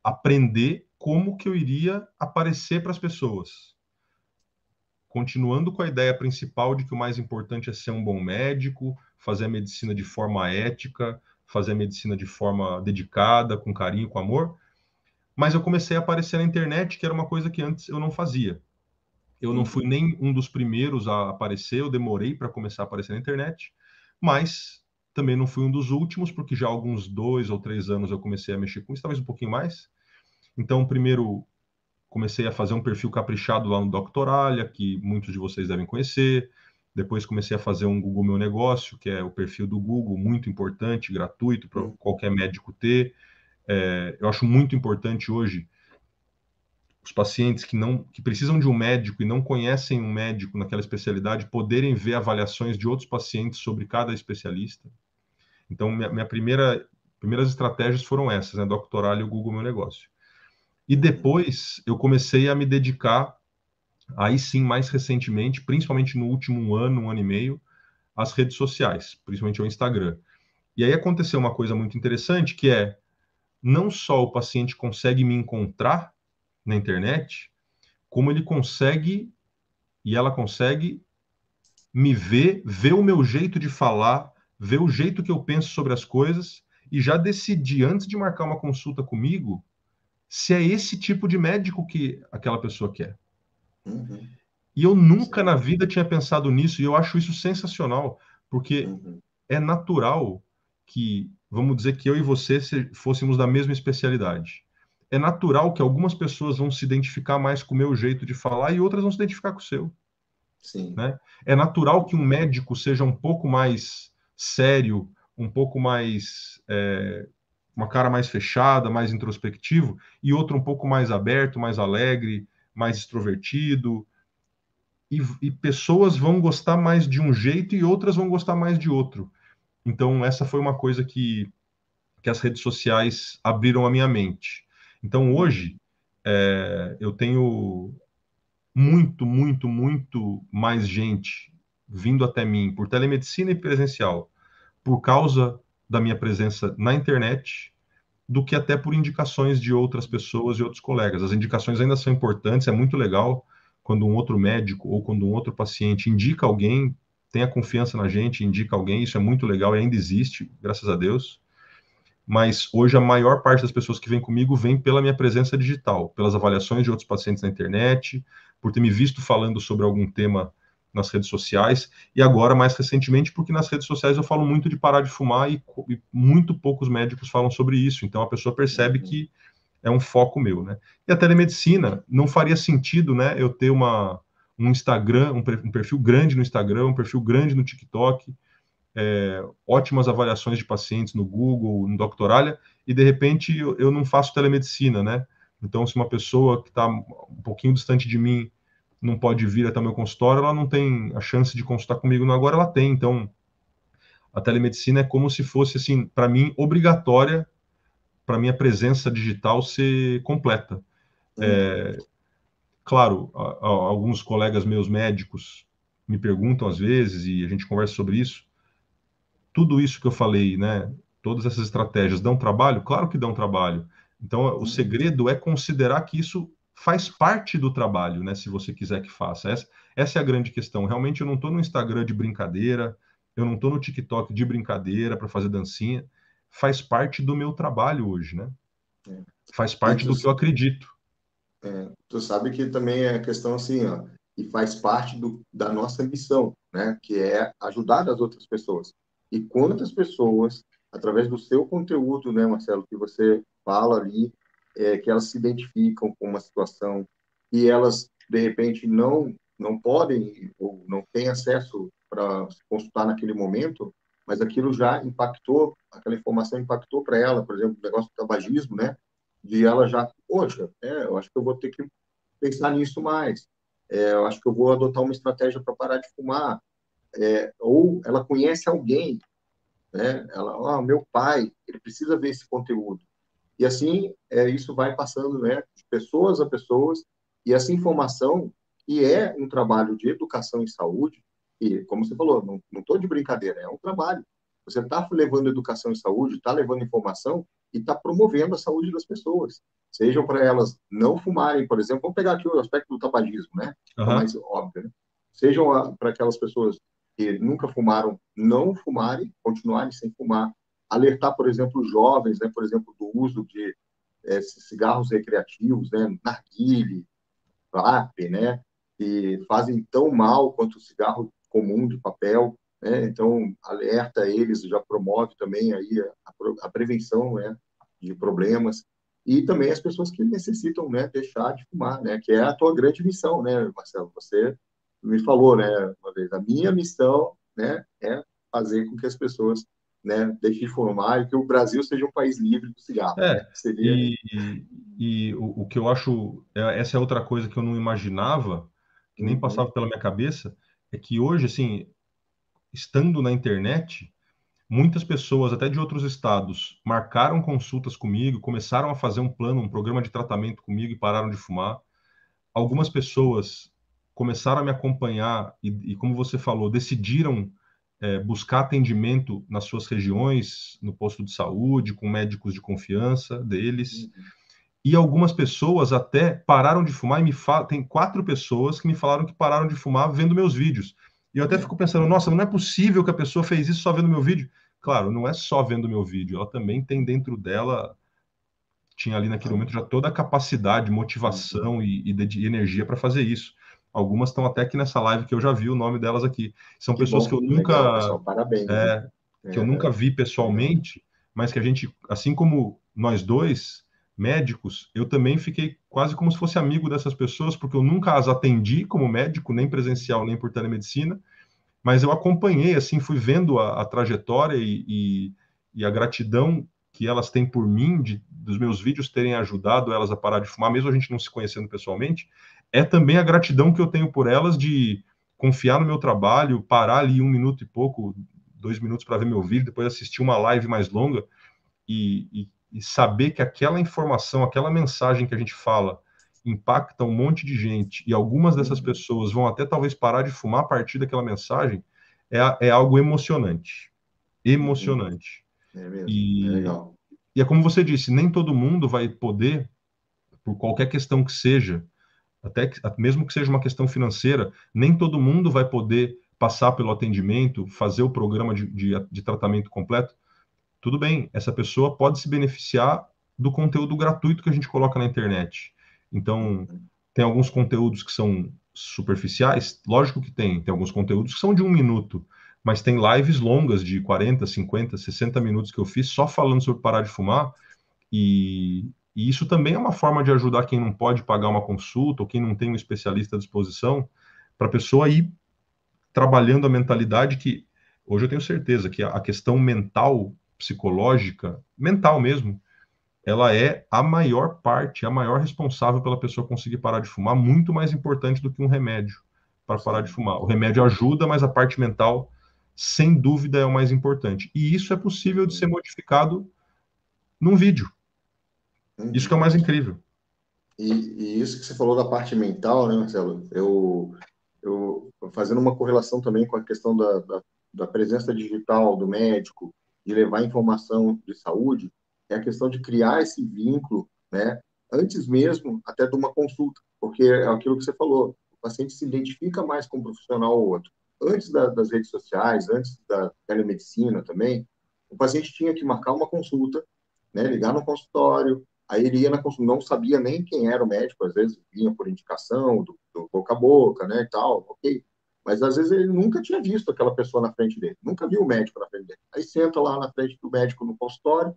aprender como que eu iria aparecer para as pessoas. Continuando com a ideia principal de que o mais importante é ser um bom médico, fazer a medicina de forma ética, fazer a medicina de forma dedicada, com carinho, com amor. Mas eu comecei a aparecer na internet, que era uma coisa que antes eu não fazia. Eu não fui uhum, nem um dos primeiros a aparecer, eu demorei para começar a aparecer na internet, mas também não fui um dos últimos, porque já há alguns 2 ou 3 anos eu comecei a mexer com isso, talvez um pouquinho mais. Então, primeiro comecei a fazer um perfil caprichado lá no Doctoralha, que muitos de vocês devem conhecer. Depois comecei a fazer um Google Meu Negócio, que é o perfil do Google, muito importante, gratuito para uhum, qualquer médico ter. Eu acho muito importante hoje os pacientes que precisam de um médico e não conhecem um médico naquela especialidade poderem ver avaliações de outros pacientes sobre cada especialista. Então, primeiras estratégias foram essas, né? Doctoralho e o Google Meu Negócio. E uhum, depois eu comecei a me dedicar, aí sim, mais recentemente, principalmente no último ano, 1 ano e meio, às redes sociais, principalmente ao Instagram. E aí aconteceu uma coisa muito interessante, que não só o paciente consegue me encontrar na internet, como ele consegue e ela consegue me ver o meu jeito de falar, ver o jeito que eu penso sobre as coisas e já decidir antes de marcar uma consulta comigo se é esse tipo de médico que aquela pessoa quer. uhum, E eu nunca sim, na vida tinha pensado nisso, e eu acho isso sensacional, porque uhum, é natural que, vamos dizer que eu e você fôssemos da mesma especialidade. É natural que algumas pessoas vão se identificar mais com o meu jeito de falar e outras vão se identificar com o seu, sim, né? É natural que um uhum, médico seja um pouco mais sério, um pouco mais uma cara mais fechada, mais introspectivo, e outro um pouco mais aberto, mais alegre, mais extrovertido, e pessoas vão gostar mais de um jeito e outras vão gostar mais de outro. Então, essa foi uma coisa que as redes sociais abriram a minha mente. Então, uhum, hoje, eu tenho muito, muito, muito mais gente vindo até mim por telemedicina e presencial, por causa da minha presença na internet, do que até por indicações de outras pessoas e outros colegas. As indicações ainda são importantes, é muito legal quando um outro médico ou quando um outro paciente indica alguém, tem a confiança na gente, indica alguém, isso é muito legal e ainda existe, graças a Deus. Mas hoje a maior parte das pessoas que vem comigo vem pela minha presença digital, pelas avaliações de outros pacientes na internet, por ter me visto falando sobre algum tema nas redes sociais, e agora, mais recentemente, porque nas redes sociais eu falo muito de parar de fumar e muito poucos médicos falam sobre isso. Então a pessoa percebe uhum, que é um foco meu, né? E a telemedicina não faria sentido, né? Eu ter um Instagram, um perfil grande no Instagram, um perfil grande no TikTok, ótimas avaliações de pacientes no Google, no Doctoralha, e de repente eu não faço telemedicina, né? Então, se uma pessoa que está um pouquinho distante de mim não pode vir até o meu consultório, ela não tem a chance de consultar comigo. Agora ela tem. Então, a telemedicina é como se fosse, assim, para mim, obrigatória para minha presença digital ser completa. Uhum. Claro, alguns colegas meus médicos me perguntam às vezes, e a gente conversa sobre isso. Tudo isso que eu falei, né? Todas essas estratégias dão trabalho? Claro que dão trabalho. Então, o Uhum. segredo é considerar que isso faz parte do trabalho, né? Se você quiser que faça. Essa é a grande questão. Realmente, eu não estou no Instagram de brincadeira, eu não estou no TikTok de brincadeira para fazer dancinha. Faz parte do meu trabalho hoje, né? É. Faz E parte do que eu acredito. tu sabe que também é questão assim, ó, e faz parte da nossa missão, né? Que é ajudar as outras pessoas. E quantas pessoas, através do seu conteúdo, né, Marcelo, que você fala ali, que elas se identificam com uma situação e elas, de repente, não podem ou não têm acesso para consultar naquele momento, mas aquilo já impactou, aquela informação impactou para ela, por exemplo, o negócio do tabagismo, né? De ela já, poxa, eu acho que eu vou ter que pensar nisso mais. Eu acho que eu vou adotar uma estratégia para parar de fumar. Ou ela conhece alguém, né? Ela, meu pai, ele precisa ver esse conteúdo. E assim, isso vai passando, né, de pessoas a pessoas, e essa informação, que é um trabalho de educação em saúde, e, como você falou, não estou de brincadeira, é um trabalho. Você está levando educação em saúde, está levando informação e está promovendo a saúde das pessoas. Sejam para elas não fumarem, por exemplo, vamos pegar aqui o aspecto do tabagismo, né? É o Aham. mais óbvio, né? Sejam para aquelas pessoas que nunca fumaram, não fumarem, continuarem sem fumar, alertar, por exemplo, os jovens, né, por exemplo, do uso de cigarros recreativos, né, narguilé, vape, né, que fazem tão mal quanto o cigarro comum de papel, né? Então alerta eles, já promove também aí a prevenção, né, de problemas e também as pessoas que necessitam, né, deixar de fumar, né, que é a tua grande missão, né, Marcelo? Você me falou, né, uma vez, a minha missão, né, é fazer com que as pessoas, né, deixem de fumar e que o Brasil seja um país livre do cigarro, né? É, Seria. e o que eu acho, essa é outra coisa que eu não imaginava, que nem Uhum. passava pela minha cabeça, é que hoje, assim, estando na internet, muitas pessoas, até de outros estados, marcaram consultas comigo, começaram a fazer um plano, um programa de tratamento comigo e pararam de fumar. Algumas pessoas começaram a me acompanhar e como você falou, decidiram buscar atendimento nas suas regiões, no posto de saúde, com médicos de confiança deles. Uhum. E algumas pessoas até pararam de fumar e me falam. Tem 4 pessoas que me falaram que pararam de fumar vendo meus vídeos. E eu até É. fico pensando, nossa, não é possível que a pessoa fez isso só vendo meu vídeo. Claro, não é só vendo meu vídeo, ela também tem dentro dela, tinha ali naquele momento já toda a capacidade, Uhum. motivação e energia para fazer isso. Algumas estão até aqui nessa live que eu já vi o nome delas aqui. São Que pessoas bom, legal, pessoal, parabéns, hein? que eu nunca vi Legal. pessoalmente, mas que a gente, assim como nós dois, médicos, eu também fiquei quase como se fosse amigo dessas pessoas, porque eu nunca as atendi como médico, nem presencial, nem por telemedicina, mas eu acompanhei, assim, fui vendo a trajetória e a gratidão que elas têm por mim, dos meus vídeos terem ajudado elas a parar de fumar, mesmo a gente não se conhecendo pessoalmente, é também a gratidão que eu tenho por elas de confiar no meu trabalho, parar ali 1 minuto e pouco, 2 minutos para ver meu vídeo, depois assistir uma live mais longa e saber que aquela informação, aquela mensagem que a gente fala impacta um monte de gente e algumas dessas Uhum. pessoas vão até talvez parar de fumar a partir daquela mensagem, é algo emocionante. Uhum. Emocionante. É mesmo, é E, legal. e é como você disse, nem todo mundo vai poder, por qualquer questão que seja, mesmo que seja uma questão financeira, nem todo mundo vai poder passar pelo atendimento, fazer o programa de tratamento completo. Tudo bem, essa pessoa pode se beneficiar do conteúdo gratuito que a gente coloca na internet. Então, Uhum. tem alguns conteúdos que são superficiais, lógico que tem, tem alguns conteúdos que são de 1 minuto, mas tem lives longas de 40, 50, 60 minutos que eu fiz só falando sobre parar de fumar, e isso também é uma forma de ajudar quem não pode pagar uma consulta ou quem não tem um especialista à disposição, para a pessoa ir trabalhando a mentalidade que hoje eu tenho certeza que a questão mental, psicológica, mental mesmo, ela é a maior parte, a maior responsável pela pessoa conseguir parar de fumar, muito mais importante do que um remédio para parar de Sim. fumar. O remédio ajuda, mas a parte mental, sem dúvida, é o mais importante. E isso é possível de ser Uhum. modificado num vídeo. Isso que é o Uhum. mais incrível. E isso que você falou da parte mental, né, Marcelo? Eu fazendo uma correlação também com a questão da presença digital do médico, de levar informação de saúde, é a questão de criar esse vínculo, né, antes mesmo até de uma consulta, porque é aquilo que você falou, o paciente se identifica mais com um profissional ou outro. Antes das redes sociais, antes da telemedicina também, o paciente tinha que marcar uma consulta, né, ligar no consultório. Aí ele ia na consulta, não sabia nem quem era o médico, às vezes vinha por indicação, do boca a boca, né, e tal, ok. Mas às vezes ele nunca tinha visto aquela pessoa na frente dele, nunca viu o médico na frente dele. Aí senta lá na frente do médico no consultório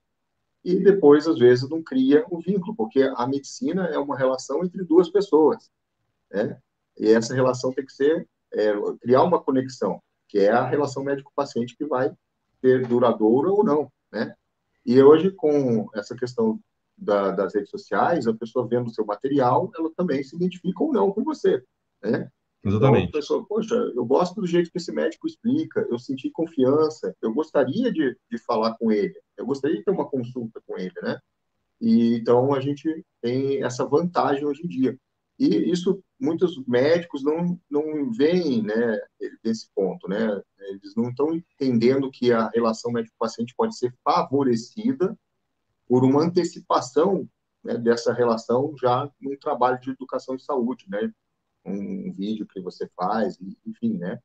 e depois, às vezes, não cria um vínculo, porque a medicina é uma relação entre duas pessoas, né? E essa relação tem que ser, criar uma conexão, que é a relação médico-paciente que vai ser duradoura ou não, né? E hoje, com essa questão das redes sociais, a pessoa vendo o seu material, ela também se identifica ou não com você, né? Então, a Exatamente. pessoa, poxa, eu gosto do jeito que esse médico explica, eu senti confiança, eu gostaria de falar com ele, eu gostaria de ter uma consulta com ele, né? E então a gente tem essa vantagem hoje em dia. E isso muitos médicos não veem, né, desse ponto, né? Eles não estão entendendo que a relação médico-paciente pode ser favorecida por uma antecipação, né, dessa relação já num trabalho de educação e saúde, né? Um vídeo que você faz, enfim, né?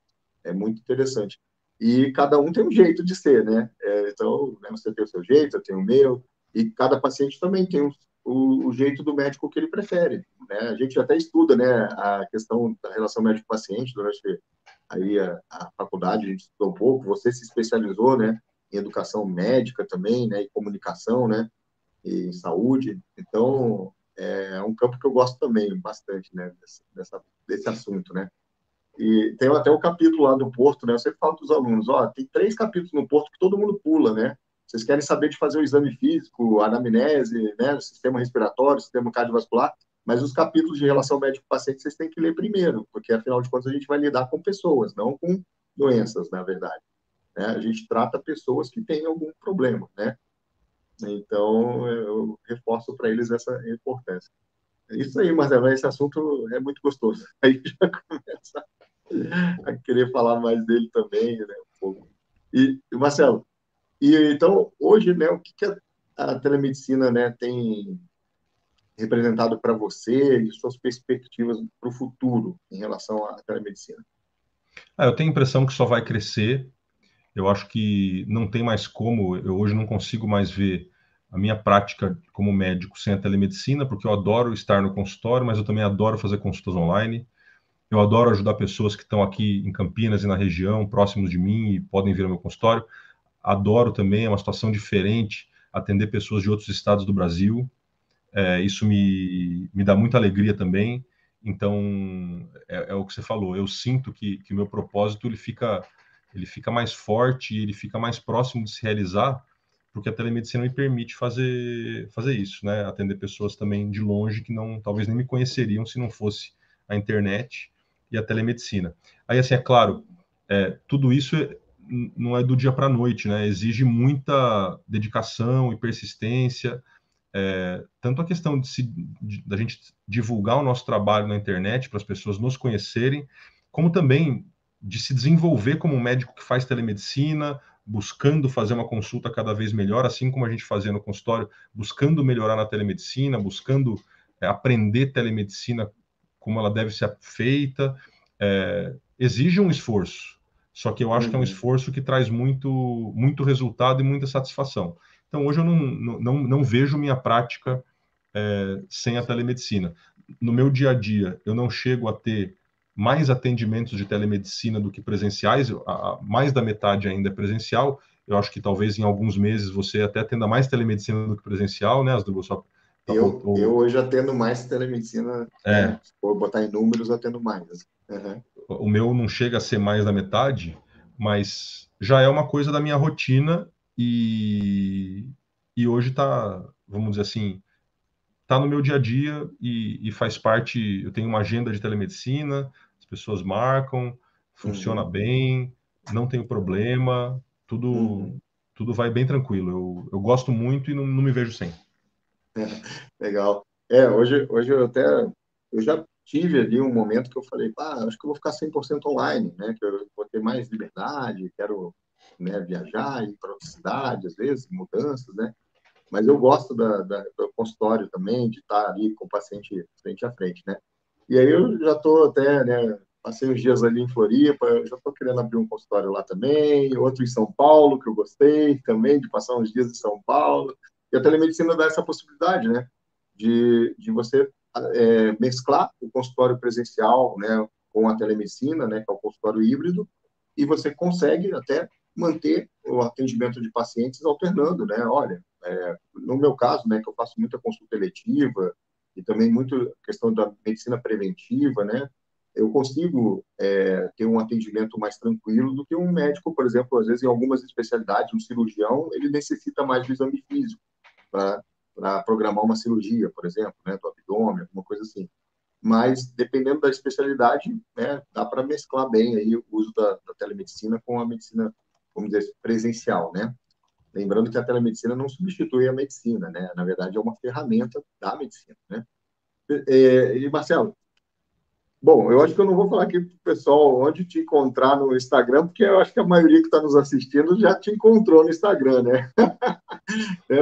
É muito interessante. E cada um tem um jeito de ser, né? Então, né, você tem o seu jeito, eu tenho o meu, e cada paciente também tem o jeito do médico que ele prefere, né? A gente até estuda, né, a questão da relação médico-paciente durante aí a faculdade, a gente estudou um pouco, você se especializou, né, em educação médica também, né, e comunicação, né, e em saúde. Então, é um campo que eu gosto também bastante, né, desse assunto, né? E tem até o capítulo lá do Porto, né? Eu sempre falo para os alunos, ó, tem 3 capítulos no Porto que todo mundo pula, né? Vocês querem saber de fazer o exame físico, a anamnese, né? O sistema respiratório, o sistema cardiovascular, mas os capítulos de relação médico-paciente vocês têm que ler primeiro, porque afinal de contas a gente vai lidar com pessoas, não com doenças, na verdade, né? A gente trata pessoas que têm algum problema, né? Então eu reforço para eles essa importância. É isso aí, Marcelo, esse assunto é muito gostoso. Aí já começa a querer falar mais dele também, né, um pouco. Marcelo, então hoje, né, o que que a telemedicina, né, tem representado para você e suas perspectivas para o futuro em relação à telemedicina? Eu tenho a impressão que só vai crescer. Eu acho que não tem mais como, eu hoje não consigo mais ver a minha prática como médico sem a telemedicina, porque eu adoro estar no consultório, mas eu também adoro fazer consultas online. Eu adoro ajudar pessoas que estão aqui em Campinas e na região, próximos de mim e podem vir ao meu consultório. Adoro também, é uma situação diferente, atender pessoas de outros estados do Brasil. Isso me dá muita alegria também. Então, é o que você falou. Eu sinto que o meu propósito ele fica mais forte, ele fica mais próximo de se realizar, porque a telemedicina me permite fazer isso, né? Atender pessoas também de longe que não talvez nem me conheceriam se não fosse a internet e a telemedicina. Aí, assim, é claro, tudo isso não é do dia para a noite, né? Exige muita dedicação e persistência, tanto a questão da gente divulgar o nosso trabalho na internet para as pessoas nos conhecerem, como também de se desenvolver como um médico que faz telemedicina, buscando fazer uma consulta cada vez melhor, assim como a gente fazia no consultório, buscando melhorar na telemedicina, buscando aprender telemedicina como ela deve ser feita. Exige um esforço, só que eu acho que é um Uhum. esforço que traz muito resultado e muita satisfação. Então, hoje eu não vejo minha prática sem a telemedicina. No meu dia a dia, eu não chego a ter mais atendimentos de telemedicina do que presenciais, mais da metade ainda é presencial. Eu acho que talvez em alguns meses você até atenda mais telemedicina do que presencial, né? Eu hoje atendo mais telemedicina, né? É, Se for botar em números, eu atendo mais. Assim. Uhum. o meu não chega a ser mais da metade, mas já é uma coisa da minha rotina e hoje está, vamos dizer assim, está no meu dia a dia e faz parte. Eu tenho uma agenda de telemedicina, as pessoas marcam, funciona Uhum, bem, não tenho problema, tudo, uhum. tudo vai bem tranquilo. Eu gosto muito e não me vejo sem. Legal. Hoje eu já tive ali um momento que eu falei, acho que eu vou ficar 100% online, né? Que eu vou ter mais liberdade, quero, né, viajar, ir para outra cidade, às vezes, mudanças, né? Mas eu gosto do consultório também, de estar ali com o paciente frente a frente, né? E aí eu já estou até, né? Passei uns dias ali em Floripa, eu já estou querendo abrir um consultório lá também, outro em São Paulo, que eu gostei também de passar uns dias em São Paulo. E a telemedicina dá essa possibilidade, né? De você mesclar o consultório presencial, né, com a telemedicina, né, que é o consultório híbrido, e você consegue até manter o atendimento de pacientes alternando, né? Olha, no meu caso, né, que eu faço muita consulta eletiva e também muito questão da medicina preventiva, né? Eu consigo ter um atendimento mais tranquilo do que um médico, por exemplo, às vezes em algumas especialidades, um cirurgião, ele necessita mais do exame físico para programar uma cirurgia, por exemplo, né, do abdômen, alguma coisa assim. Mas, dependendo da especialidade, né, dá para mesclar bem aí o uso da telemedicina com a medicina, vamos dizer, presencial, né? Lembrando que a telemedicina não substitui a medicina, né? Na verdade, é uma ferramenta da medicina, né? E Marcelo, bom, eu acho que eu não vou falar aqui para o pessoal onde te encontrar no Instagram, porque eu acho que a maioria que está nos assistindo já te encontrou no Instagram, né?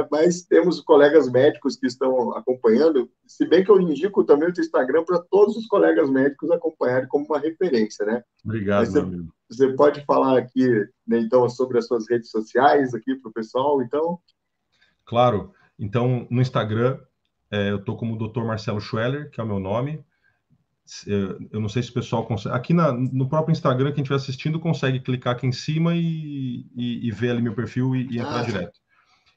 Mas temos colegas médicos que estão acompanhando, se bem que eu indico também o teu Instagram para todos os colegas médicos acompanharem como uma referência, né? Mas Obrigado, meu amigo. você pode falar aqui, né, então, sobre as suas redes sociais aqui para o pessoal, então? Claro. Então, no Instagram, eu tô como Dr. Marcelo Schweller, que é o meu nome. Eu não sei se o pessoal consegue. Aqui no próprio Instagram, quem estiver assistindo consegue clicar aqui em cima e ver ali meu perfil e entrar Ah, direto.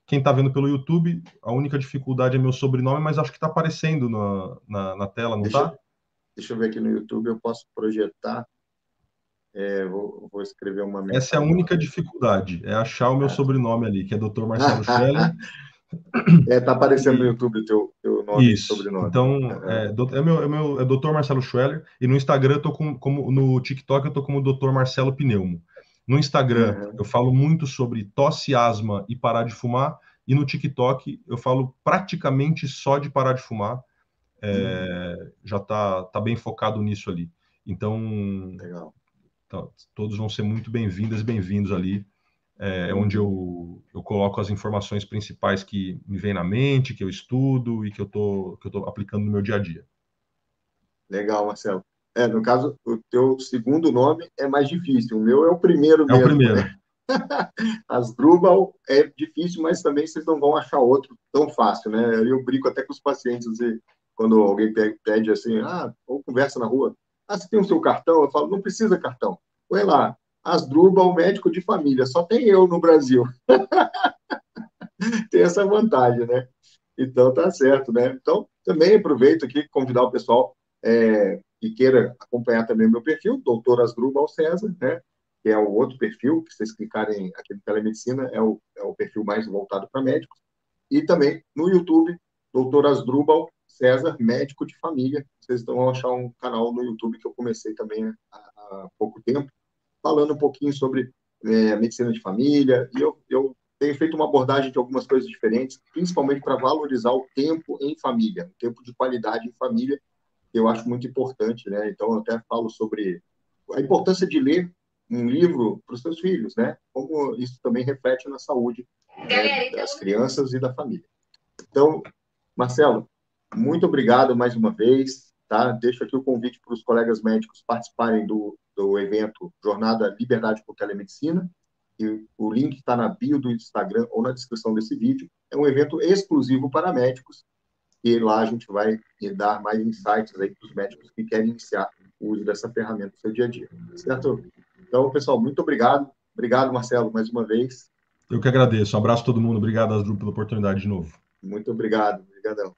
Quem está vendo pelo YouTube, a única dificuldade é meu sobrenome, mas acho que está aparecendo na tela, não deixa, está? deixa eu ver aqui no YouTube, eu posso projetar, vou escrever uma Essa é a mensagem única aqui. dificuldade, é achar o meu Ah. sobrenome ali, que é Dr. Marcelo Scheller. Tá aparecendo no E YouTube o teu nome e isso. sobrenome. Então, Aham, é Dr. Marcelo Schweller, e no Instagram eu tô como no TikTok eu tô como Dr. Marcelo Pneumo. No Instagram aham, eu falo muito sobre tosse, asma e parar de fumar, e no TikTok eu falo praticamente só de parar de fumar. uhum, Já tá bem focado nisso ali. Então, legal. todos vão ser muito bem-vindas e bem-vindos ali. É onde Uhum. eu coloco as informações principais que me vêm na mente, que eu estudo e que eu tô aplicando no meu dia a dia. Legal, Marcelo. No caso, o teu segundo nome é mais difícil. O meu é o primeiro É o mesmo, primeiro. né? Asdrubal é difícil, mas também vocês não vão achar outro tão fácil, né? Eu brinco até com os pacientes, assim, quando alguém pede assim, ou conversa na rua, você tem o seu cartão? Eu falo, não precisa cartão. Põe lá, Asdrubal, médico de família. Só tem eu no Brasil. Tem essa vantagem, né? Então, tá certo, né? Então, também aproveito aqui convidar o pessoal que queira acompanhar também o meu perfil, Doutor Asdrubal César, né? Que é o outro perfil, que vocês clicarem aqui no Telemedicina, é o perfil mais voltado para médicos. E também no YouTube, Doutor Asdrubal César, médico de família. Vocês vão achar um canal no YouTube que eu comecei também há pouco tempo, falando um pouquinho sobre medicina de família. E eu tenho feito uma abordagem de algumas coisas diferentes, principalmente para valorizar o tempo em família, o tempo de qualidade em família, que eu acho muito importante, né? Então, eu até falo sobre a importância de ler um livro para os seus filhos, né? Como isso também reflete na saúde, né, das crianças e da família. Então, Marcelo, muito obrigado mais uma vez, tá? Deixo aqui o convite para os colegas médicos participarem do evento Jornada Liberdade por Telemedicina, e o link está na bio do Instagram ou na descrição desse vídeo. É um evento exclusivo para médicos, e lá a gente vai dar mais insights aí para os médicos que querem iniciar o uso dessa ferramenta no seu dia a dia, certo? Então, pessoal, muito obrigado. Obrigado, Marcelo, mais uma vez. Eu que agradeço. Um abraço a todo mundo. Obrigado, Asdru, pela oportunidade de novo. Muito obrigado. Obrigadão.